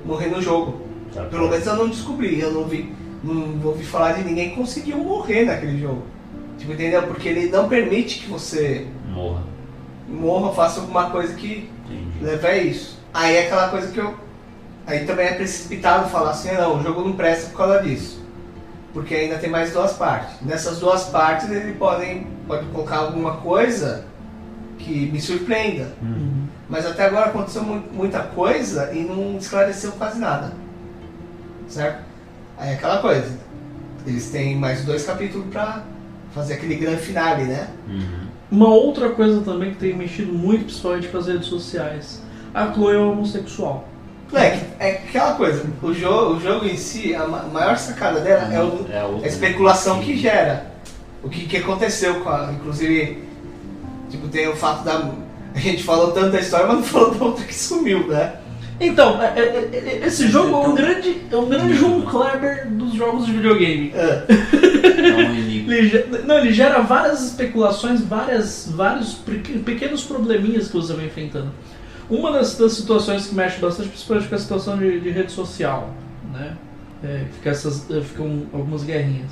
morrer no jogo. Pelo menos eu não descobri, eu não ouvi falar de ninguém que conseguiu morrer naquele jogo. Tipo, entendeu? Porque ele não permite que você morra, faça alguma coisa que leve a isso. Aí é aquela coisa que aí também é precipitado falar assim, não, o jogo não presta por causa disso. Porque ainda tem mais 2 partes. Nessas 2 partes ele pode colocar alguma coisa que me surpreenda. Mas até agora aconteceu muita coisa e não esclareceu quase nada. Certo? Aí é aquela coisa. Eles têm mais 2 capítulos pra fazer aquele grande finale, né? Uma outra coisa também que tem mexido muito, principalmente com as redes sociais. A Chloe é homossexual. É aquela coisa, o jogo em si, a maior sacada dela é a especulação que gera. O que aconteceu com a. Inclusive, tipo, tem o fato da. A gente falou tanto da história, mas não falou da outra que sumiu, né? Então, esse jogo é um grande João Kleber dos jogos de videogame. Ele gera várias especulações, vários pequenos probleminhas que você vai enfrentando. Uma das situações que mexe bastante, principalmente com a situação de rede social, né? Ficam algumas guerrinhas.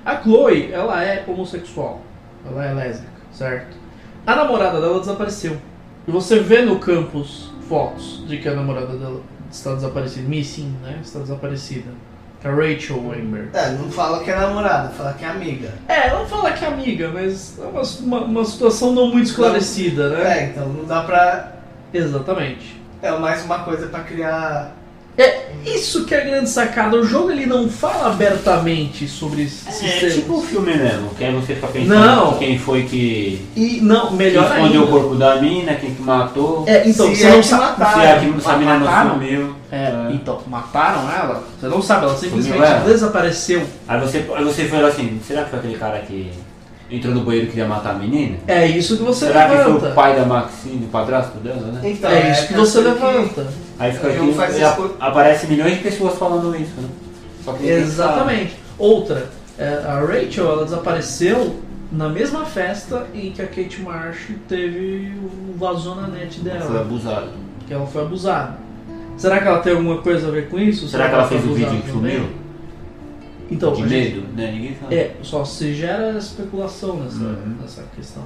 A Chloe, ela é homossexual, ela é lésbica, certo? A namorada dela desapareceu. E você vê no campus fotos de que a namorada dela está desaparecida, missing, né? Está desaparecida. A Rachel Weinberg. Não fala que é namorada, fala que é amiga. Ela fala que é amiga, mas é uma situação não muito esclarecida, né? Então não dá pra... Exatamente. É mais uma coisa pra criar... Isso que é a grande sacada. O jogo ele não fala abertamente sobre isso. É tipo um filme mesmo, que aí você fica pensando quem foi que... melhor que escondeu o corpo da mina, quem que matou. Então, se você não sabe. Se a mina não sumiu. Então, mataram ela? Você não sabe, ela simplesmente Sumiu ela. desapareceu. Aí você falou assim, será que foi aquele cara que entrou no banheiro e queria matar a menina? É isso que você Será levanta. que foi o pai da Maxine, o padrasto dela, né? Então, É isso que você levanta. Aí fica O jogo faz aqui, isso. aparece milhões de pessoas falando isso, né? Só que ninguém Exatamente. Outra, a Rachel, ela desapareceu na mesma festa em que a Kate Marsh teve o vazou na net sabe. Foi dela. abusado. Que ela foi abusada. Será que ela tem alguma coisa a ver com isso? Será que ela fez foi o vídeo abusada que também? sumiu? Então, De a gente- medo, né? Ninguém sabe. só se gera especulação nessa questão.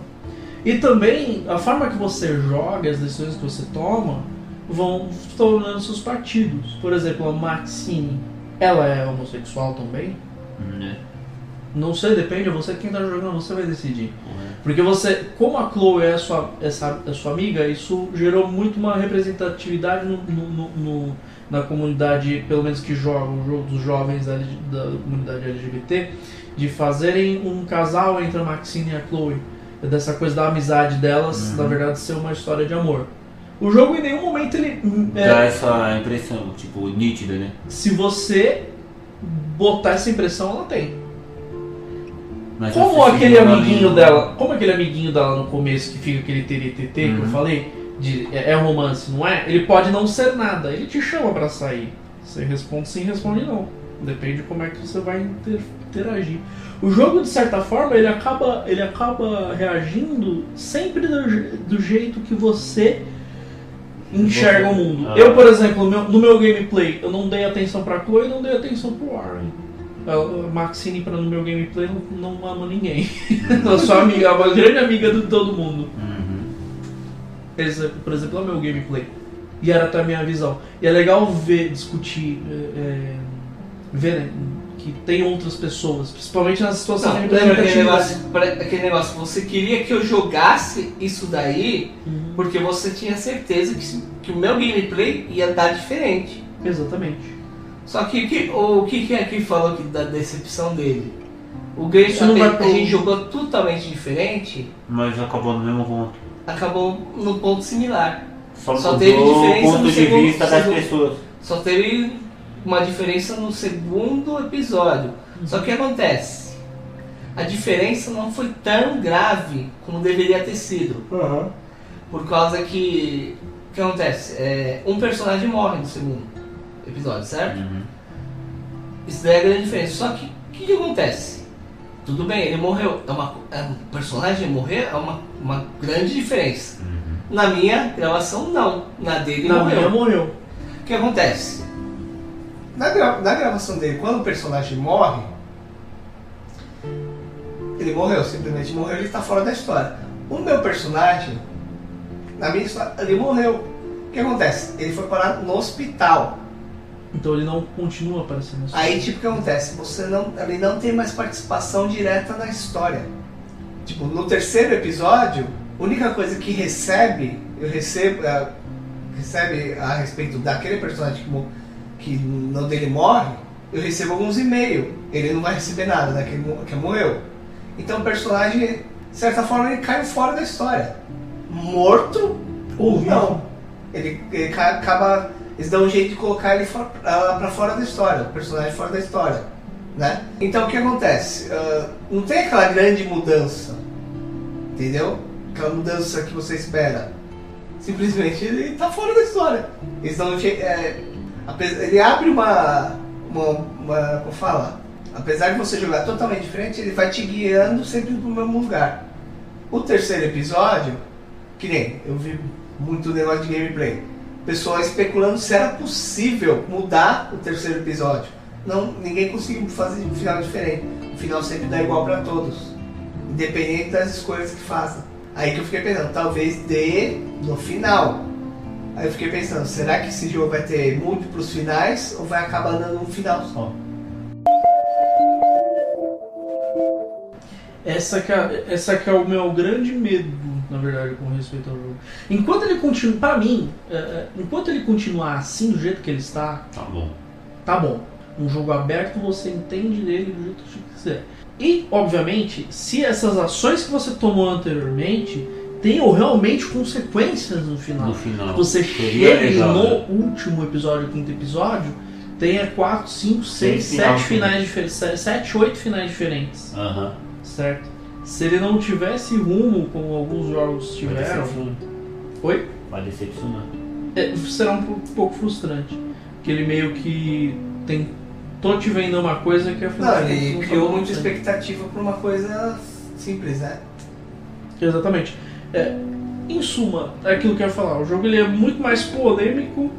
E também, a forma que você joga, as decisões que você toma, vão tornando seus partidos. Por exemplo, a Maxine, ela é homossexual também? Né? Não sei, depende, é você quem tá jogando, você vai decidir. Porque você, como a Chloe é sua amiga, isso gerou muito uma representatividade na comunidade, pelo menos que joga o jogo dos jovens da comunidade LGBT, de fazerem um casal entre a Maxine e a Chloe. Dessa coisa da amizade delas, na verdade, ser uma história de amor. O jogo em nenhum momento ele... Dá essa impressão, tipo, nítida, né? se você botar essa impressão, ela tem. Mas Como você aquele segura amiguinho ali, dela, como aquele amiguinho dela no começo que fica aquele TTT que eu falei, é romance, não é? Ele pode não ser nada, ele te chama pra sair. Você responde sim, responde não. Depende de como é que você vai interagir. O jogo, de certa forma, ele acaba reagindo sempre do jeito que você enxerga o mundo. Eu, por exemplo, no meu gameplay, eu não dei atenção pra Chloe e não dei atenção pro Warren. A Maxine, no meu gameplay, não ama ninguém. Ela só é amiga, uma grande amiga de todo mundo. Esse, por exemplo, é o meu gameplay. E era até a minha visão. E é legal ver, discutir, ver, né, que tem outras pessoas, principalmente nas situações de Lembra representatividade. aquele negócio, você queria que eu jogasse isso daí porque você tinha certeza que o meu gameplay ia dar diferente. Exatamente. Só que o que aqui falou da decepção dele? O game Isso não vai a gente jogou totalmente diferente, Mas acabou no mesmo ponto. acabou no ponto similar. Só Só teve mudou diferença o ponto no de segundo- vista das segundo- pessoas. Só teve uma diferença no segundo episódio. Só que o que acontece? A diferença não foi tão grave como deveria ter sido. Por causa que... O que acontece? Um personagem morre no segundo episódio, certo? Isso daí é a grande diferença. Só que o que acontece? Tudo bem, ele morreu. Um personagem morrer é uma grande diferença. Na minha gravação, não. Na dele, Na morreu. minha morreu. O que acontece? na gravação dele, quando o personagem morre, ele morreu, simplesmente morreu, ele tá fora da história. O meu personagem, na minha história, ele morreu. O que acontece? Ele foi parar no hospital. Então ele não continua aparecendo. Aí, tipo, o que acontece? Ele não tem mais participação direta na história. Tipo, no terceiro episódio, a única coisa que recebe a respeito daquele personagem que no dele morre, eu recebo alguns e-mails. Ele não vai receber nada daquele que morreu. Então o personagem, de certa forma, ele cai fora da história. Morto ou não. Ele acaba... Eles dão um jeito de colocar ele pra fora da história, o personagem fora da história, né? Então o que acontece? Não tem aquela grande mudança, entendeu? Aquela mudança que você espera. Simplesmente ele tá fora da história. Eles dão um jeito... ele abre como fala? Apesar de você jogar totalmente diferente, ele vai te guiando sempre pro mesmo lugar. O terceiro episódio, que nem eu vi muito negócio de gameplay, pessoal especulando se era possível mudar o terceiro episódio. Não, ninguém conseguiu fazer um final diferente. O final sempre dá igual para todos, independente das escolhas que façam. Aí que eu fiquei pensando, talvez dê no final. Aí eu fiquei pensando, será que esse jogo vai ter múltiplos finais ou vai acabar dando um final só? Essa que é o meu grande medo, na verdade, com respeito ao jogo. Enquanto ele continua, pra mim, enquanto ele continuar assim, do jeito que ele está, tá bom. Um jogo aberto, você entende dele do jeito que você quiser. E, obviamente, se essas ações que você tomou anteriormente tenham realmente consequências no final. Você chega no último episódio, quinto episódio, tenha 4, 5, 6, 7 finais diferentes. 7, 8 finais diferentes. Certo? Se ele não tivesse rumo, como alguns jogos tiveram... Oi? Vai decepcionar. Será um pouco frustrante. Porque ele meio que tô te vendo uma coisa que afinal... Não, ele criou muita expectativa por uma coisa simples, né? Exatamente. Em suma, é aquilo que eu ia falar. O jogo ele é muito mais polêmico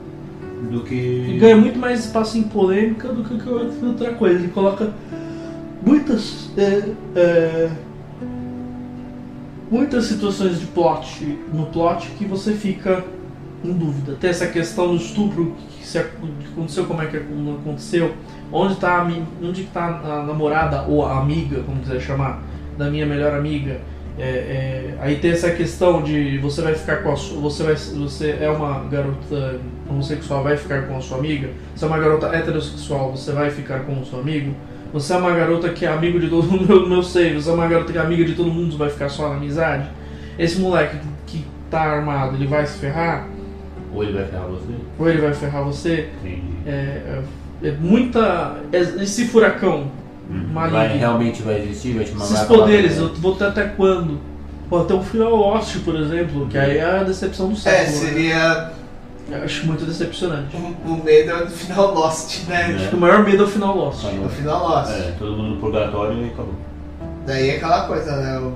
do que... E ganha muito mais espaço em polêmica do que outra coisa. Ele coloca muitas situações de no plot que você fica em dúvida. Tem essa questão do estupro que aconteceu, como é que aconteceu, onde está a namorada ou a amiga, como quiser chamar, da minha melhor amiga. Aí tem essa questão de você vai ficar com você é uma garota homossexual, vai ficar com a sua amiga. Você é uma garota heterossexual, você vai ficar com o seu amigo. Você é uma garota que é amigo de todo mundo, meu sei, você é uma garota que é amiga de todo mundo, vai ficar só na amizade. Esse moleque que tá armado, ele vai se ferrar? Ou ele vai ferrar você? Entendi. Esse furacão maligno. Realmente vai existir? Vai te mandar? Esses poderes, eu vou ter até quando? Até o final Lost, por exemplo, que aí é a decepção do século. Seria... Eu acho muito decepcionante. O medo é do final Lost, né? Acho que o maior medo é o final Lost. O final Lost. Todo mundo no purgatório e acabou. Daí é aquela coisa, né?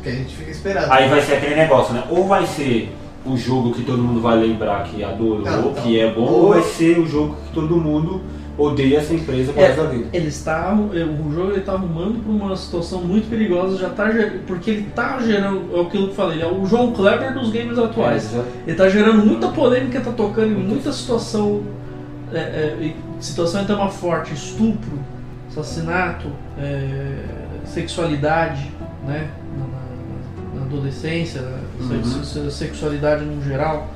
Que a gente fica esperando. Aí vai ser aquele negócio, né? Ou vai ser o jogo que todo mundo vai lembrar que adorou, que é bom, ou vai ser o jogo que todo mundo odeia essa empresa por causa da vida. O jogo ele tá arrumando para uma situação muito perigosa, porque ele tá gerando, é aquilo que eu falei, ele é o João Kleber dos games atuais. Ele tá gerando muita polêmica, tá tocando em muita situação, situação é tema forte, estupro, assassinato, sexualidade, né, na adolescência, sexualidade no geral.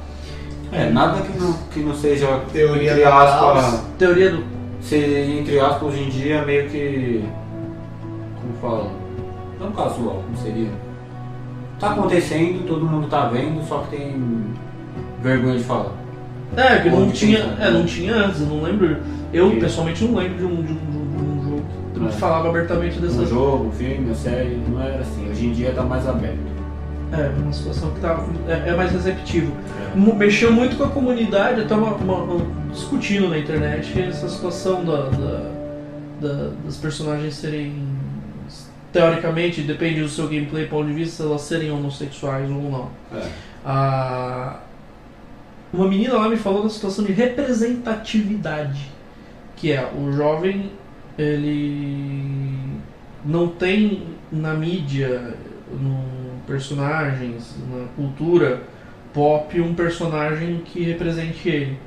Nada que não seja teoria entre aspas. Teoria do... Entre aspas, hoje em dia, meio que... Como fala? Não casual, como seria? Tá acontecendo, todo mundo tá vendo, só que tem vergonha de falar. Que não tinha antes, eu não lembro. Eu, pessoalmente, não lembro de um jogo que falava abertamente dessa... Um jogo, um filme, uma série, não era assim. Hoje em dia tá mais aberto. Uma situação que tá, mais receptivo. Mexeu muito com a comunidade, até discutindo na internet essa situação das personagens serem, teoricamente, depende do seu gameplay, ponto de vista, elas serem homossexuais ou não. Uma menina lá me falou da situação de representatividade. que é o jovem, ele não tem na mídia, no personagens, na cultura pop, um personagem que represente ele.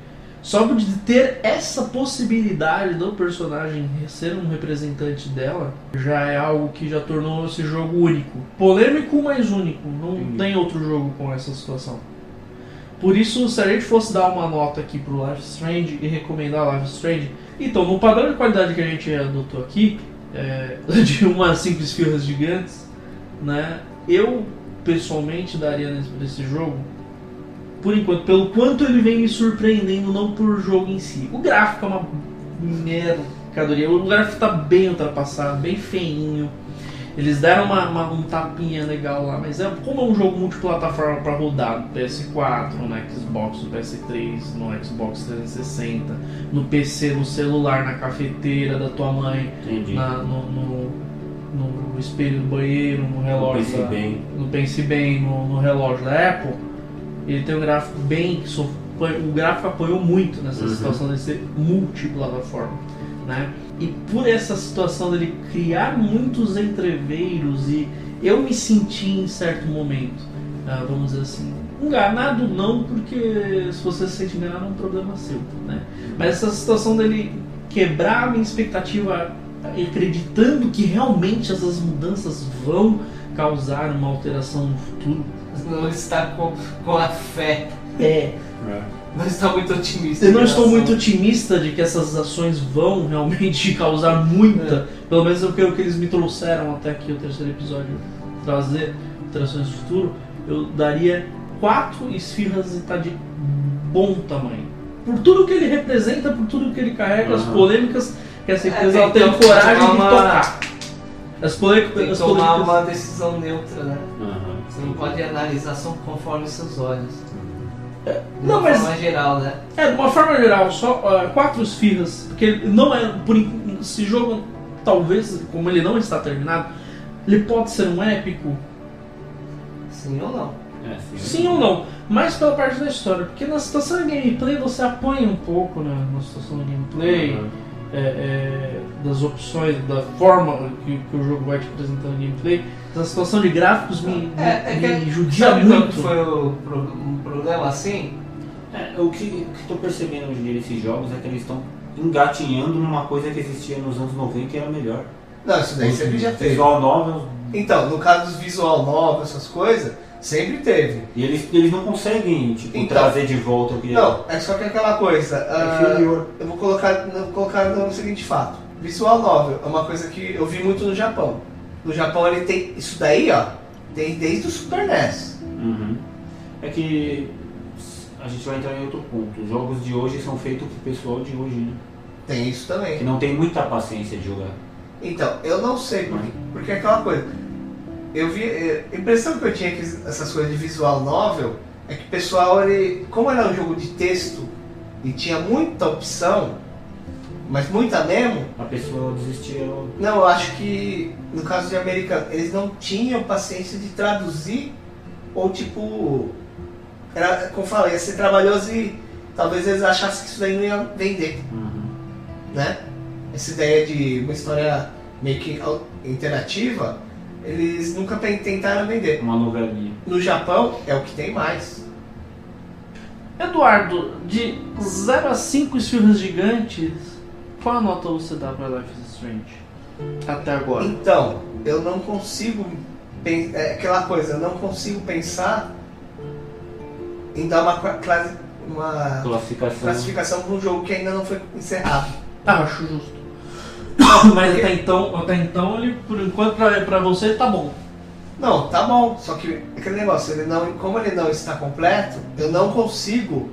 Só de ter essa possibilidade do personagem ser um representante dela, já é algo que já tornou esse jogo único. Polêmico, mas único. Não tem outro jogo com essa situação. Por isso, se a gente fosse dar uma nota aqui pro Life is Strange e recomendar Life is Strange, então, no padrão de qualidade que a gente adotou aqui, de umas 5 esfirras gigantes, né, eu pessoalmente daria nesse jogo, por enquanto, pelo quanto ele vem me surpreendendo, não por jogo em si. O gráfico é uma mercadoria, o gráfico tá bem ultrapassado, bem feinho. Eles deram um tapinha legal lá, mas como é um jogo multiplataforma para rodar no PS4, no Xbox, no PS3, no Xbox 360, no PC, no celular, na cafeteira da tua mãe, no espelho do banheiro, no relógio no Pense Bem, no relógio da Apple, ele tem um gráfico o gráfico apoiou muito nessa situação de ser multiplataforma, né? E por essa situação dele criar muitos entreveiros, e eu me senti em certo momento, vamos dizer assim, enganado não, porque se você se sente enganado é um problema seu, né? Mas essa situação dele quebrar a minha expectativa, acreditando que realmente essas mudanças vão causar uma alteração no futuro. Não está com a fé. Não está muito otimista. Eu não estou muito otimista de que essas ações vão realmente causar muita, pelo menos o que eles me trouxeram até aqui o terceiro episódio, trazer alterações no futuro. Eu daria 4 esfirras e tá de bom tamanho. Por tudo que ele representa, por tudo que ele carrega, as polêmicas que essa empresa tem coragem de tocar. Tem que tomar uma decisão neutra, né? Você não pode analisar só conforme seus olhos. De uma forma geral, né? De uma forma geral, só 4 esfirras, porque não é. Esse jogo, talvez, como ele não está terminado, ele pode ser um épico. Sim ou não? Sim ou não, mas pela parte da história, porque na situação de gameplay você apanha um pouco, né? Na situação de gameplay, das opções, da forma que o jogo vai te apresentando no gameplay. A situação de gráficos me judia muito. Foi um problema assim? O que estou percebendo hoje em dia nesses jogos é que eles estão engatinhando numa coisa que existia nos anos 90 e era melhor. Não, isso daí sempre já teve. Visual novel. Então, no caso dos visual novel, essas coisas, sempre teve. E eles não conseguem trazer de volta o que Não, é só que aquela coisa. Eu vou colocar no seguinte fato. Visual novel é uma coisa que eu vi muito no Japão. No Japão ele tem isso daí, ó, tem desde o Super NES. É que a gente vai entrar em outro ponto. Os jogos de hoje são feitos pro pessoal de hoje, né? Tem isso também. Que não tem muita paciência de jogar. Então, eu não sei porque é aquela coisa. Eu vi, a impressão que eu tinha que essas coisas de visual novel é que o pessoal, como era um jogo de texto e tinha muita opção, mas muita mesmo, a pessoa desistia. Não, eu acho que no caso de americano, eles não tinham paciência de traduzir, ou era, como eu falei, ia ser trabalhoso e talvez eles achassem que isso daí não ia vender, né? Essa ideia de uma história meio que interativa, eles nunca tentaram vender. Uma novelinha. No Japão é o que tem mais. Eduardo, de 0 a 5 esfirras gigantes, qual a nota você dá pra Life is Strange até agora? Então, eu não consigo aquela coisa, eu não consigo pensar em dar uma classificação para um jogo que ainda não foi encerrado. Acho justo. Mas até então ele, por enquanto, pra você tá bom. Não, tá bom, só que aquele negócio, como ele não está completo, eu não consigo.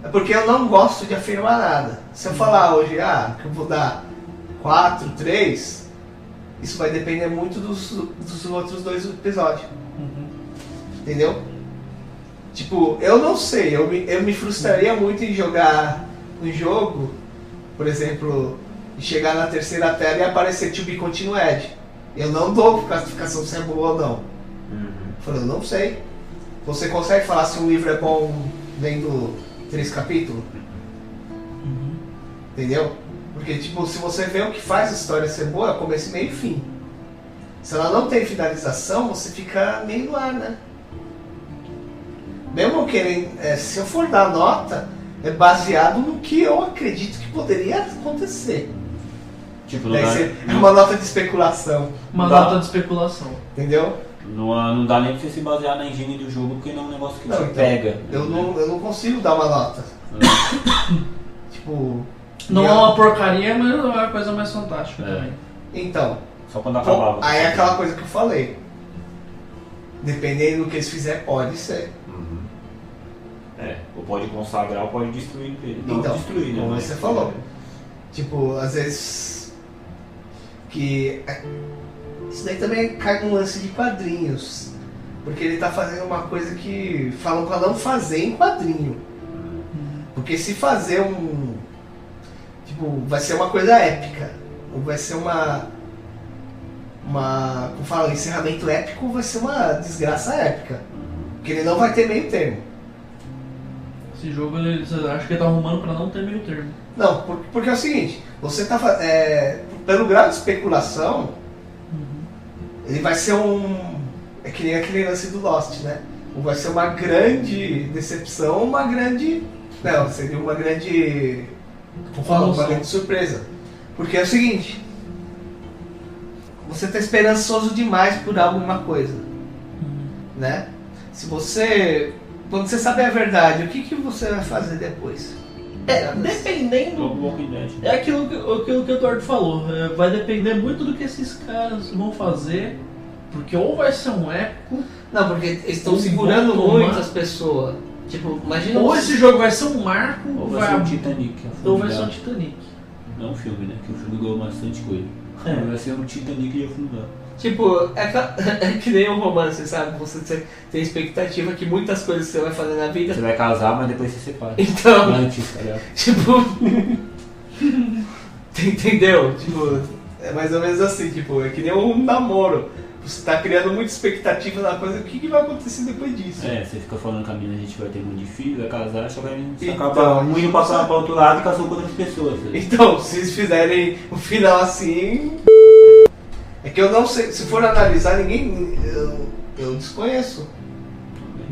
É porque eu não gosto de afirmar nada. Se eu falar hoje, que eu vou dar 4, 3, isso vai depender muito dos outros 2 episódios. Entendeu? Tipo, eu não sei, eu me frustraria muito em jogar um jogo, por exemplo, e chegar na terceira tela e aparecer To Be Continued. Eu não dou classificação se é boa ou não. Eu falei, eu não sei. Você consegue falar se um livro é bom vendo 3 capítulos? Entendeu? Porque, tipo, se você vê o que faz a história ser boa, é começo, meio e fim. Se ela não tem finalização, você fica meio no ar, né? Mesmo eu querendo, se eu for dar nota, é baseado no que eu acredito que poderia acontecer. Tipo, Daí é uma nota de especulação. Uma nota de especulação. Entendeu? não dá nem pra você se basear na engine do jogo, porque não é um negócio que Não, você então, pega. Eu não consigo dar uma nota. Tipo... Não é uma porcaria, mas é uma coisa mais fantástica também. Então, Só quando acabava. aí é aquela coisa que eu falei. Dependendo do que eles fizerem, pode ser. Ou pode consagrar ou pode destruir ele. Não Então, destruir, né? como mas- você falou. Tipo, às vezes... Que... Isso daí também cai num lance de quadrinhos. Porque ele tá fazendo uma coisa que falam pra não fazer em quadrinho. Porque se fazer Tipo, vai ser uma coisa épica. Ou vai ser como fala, encerramento épico, vai ser uma desgraça épica. Porque ele não vai ter meio termo. Esse jogo, você acha que ele tá arrumando pra não ter meio termo. Não, porque é o seguinte, você tá pelo grau de especulação, ele vai ser é que nem aquele lance do Lost, né? Ou vai ser uma grande decepção, uma grande... Não, seria uma grande... Como fala? Uma grande surpresa. Porque é o seguinte, você tá esperançoso demais por alguma coisa, né? Se você... Quando você sabe a verdade, o que você vai fazer depois? Dependendo... Walking Dead. É aquilo que o Eduardo falou. Vai depender muito do que esses caras vão fazer. Porque ou vai ser um épico, Não, porque eles estão Ou segurando vão tomar- muito as pessoas. Tipo, imagina... ou esse jogo vai ser um marco, Ou vai ser um abrir- Titanic. ou vai ser um Titanic. Não um filme, né? Que o filme ganhou bastante coisa. Vai ser um Titanic e afundar. Tipo, é que nem um romance, sabe? Você tem expectativa que muitas coisas que você vai fazer na vida... Você vai casar, mas depois você separa. Então, Antes, tá ligado? tipo... Entendeu? Tipo, é mais ou menos assim, tipo, é que nem um namoro. Você tá criando muita expectativa na coisa, o que vai acontecer depois disso? Você fica falando que a mina a gente vai ter um monte de filho, vai casar, só vai você Então, acaba um indo passar para outro lado e casou com outras pessoas. Tá ligado? Então, se eles fizerem o final assim... É que eu não sei, se for analisar, eu desconheço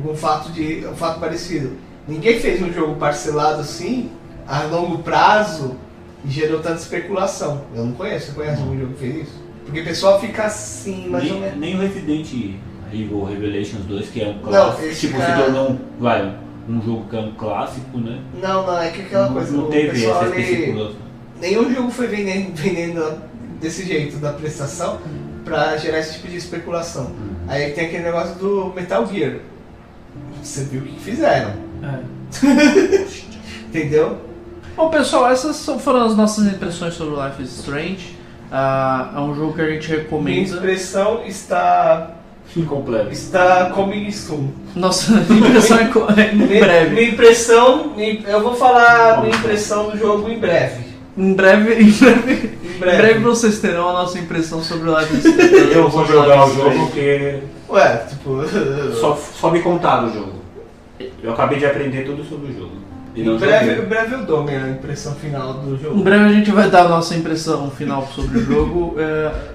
um fato parecido. Ninguém fez um jogo parcelado assim, a longo prazo, e gerou tanta especulação. Eu não conheço, você conhece algum jogo que fez isso? Porque o pessoal fica assim, mais ou menos. Nem o Resident Evil Revelations 2, que é um Não, clássico, esse tipo, cara- se tornou um jogo que é um clássico, né? Não, é que aquela coisa, não o teve pessoal essa ali, especulação. nenhum jogo foi vendendo desse jeito, da prestação, pra gerar esse tipo de especulação. Aí tem aquele negócio do Metal Gear. Você viu o que fizeram, entendeu? Bom, pessoal, essas foram as nossas impressões sobre Life is Strange. É um jogo que a gente Minha recomenda. expressão está Incompleto. coming soon. Nossa impressão é em breve. Minha impressão, eu vou falar minha impressão do jogo em breve. Em breve vocês terão a nossa impressão sobre o Life is Strange. Eu vou jogar o jogo porque Ué, tipo... só me contaram o jogo. Eu acabei de aprender tudo sobre o jogo. E não Em breve joguei. eu dou minha impressão final do jogo. Em breve a gente vai dar a nossa impressão final sobre o jogo.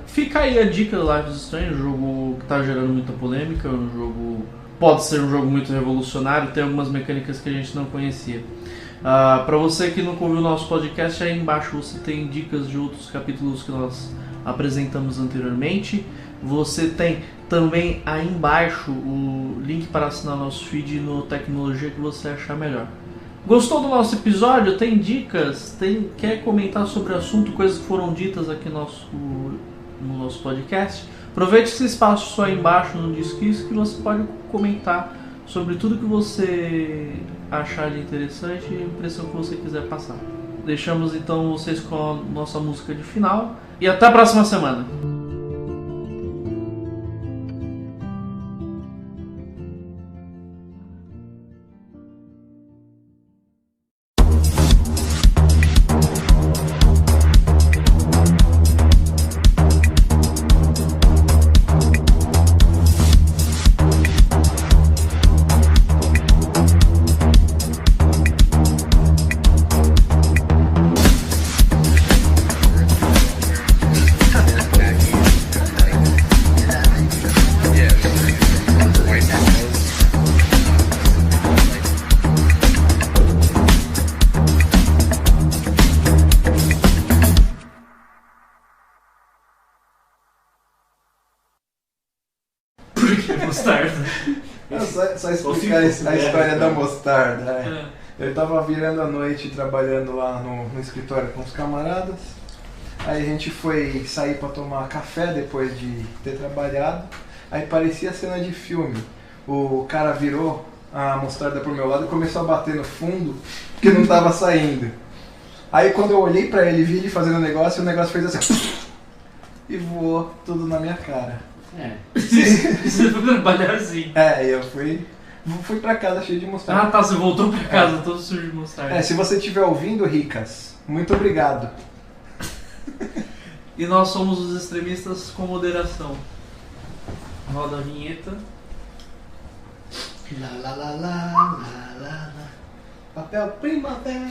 Fica aí a dica do Life is Strange, um jogo que está gerando muita polêmica, um jogo pode ser um jogo muito revolucionário, tem algumas mecânicas que a gente não conhecia. Para você que nunca ouviu o nosso podcast, aí embaixo você tem dicas de outros capítulos que nós apresentamos anteriormente. Você tem também aí embaixo o link para assinar nosso feed no Tecnologia que você achar melhor. Gostou do nosso episódio? Tem dicas? Quer comentar sobre o assunto, coisas que foram ditas aqui no nosso podcast? Aproveite esse espaço aí embaixo no Disquiz que você pode comentar sobre tudo que você achar de interessante e a impressão que você quiser passar. Deixamos então vocês com a nossa música de final e até a próxima semana! mostarda. Só explicar Ou a cinco, história né? da mostarda. É. Eu tava virando a noite trabalhando lá no escritório com os camaradas. Aí a gente foi sair pra tomar café depois de ter trabalhado. Aí parecia cena de filme. O cara virou a mostarda pro meu lado e começou a bater no fundo, porque não tava saindo. Aí quando eu olhei pra ele e vi ele fazendo o negócio fez assim e voou tudo na minha cara. É. Você foi trabalhar assim. Eu fui pra casa cheio de mostarda. Ah tá, você voltou pra casa todo sujo de mostarda. Se você estiver ouvindo, Ricas, muito obrigado. E nós somos os extremistas com moderação. Roda a vinheta. Lá, lá, lá, lá, lá, lá, lá. Papel primavera.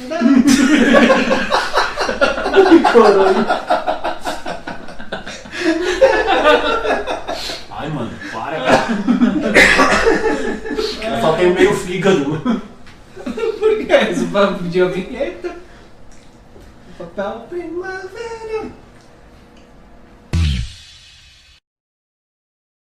Ai, mano, para, cara. Eu só tenho meio fígado. Por que? Você vai pedir a vinheta? Papel primavera.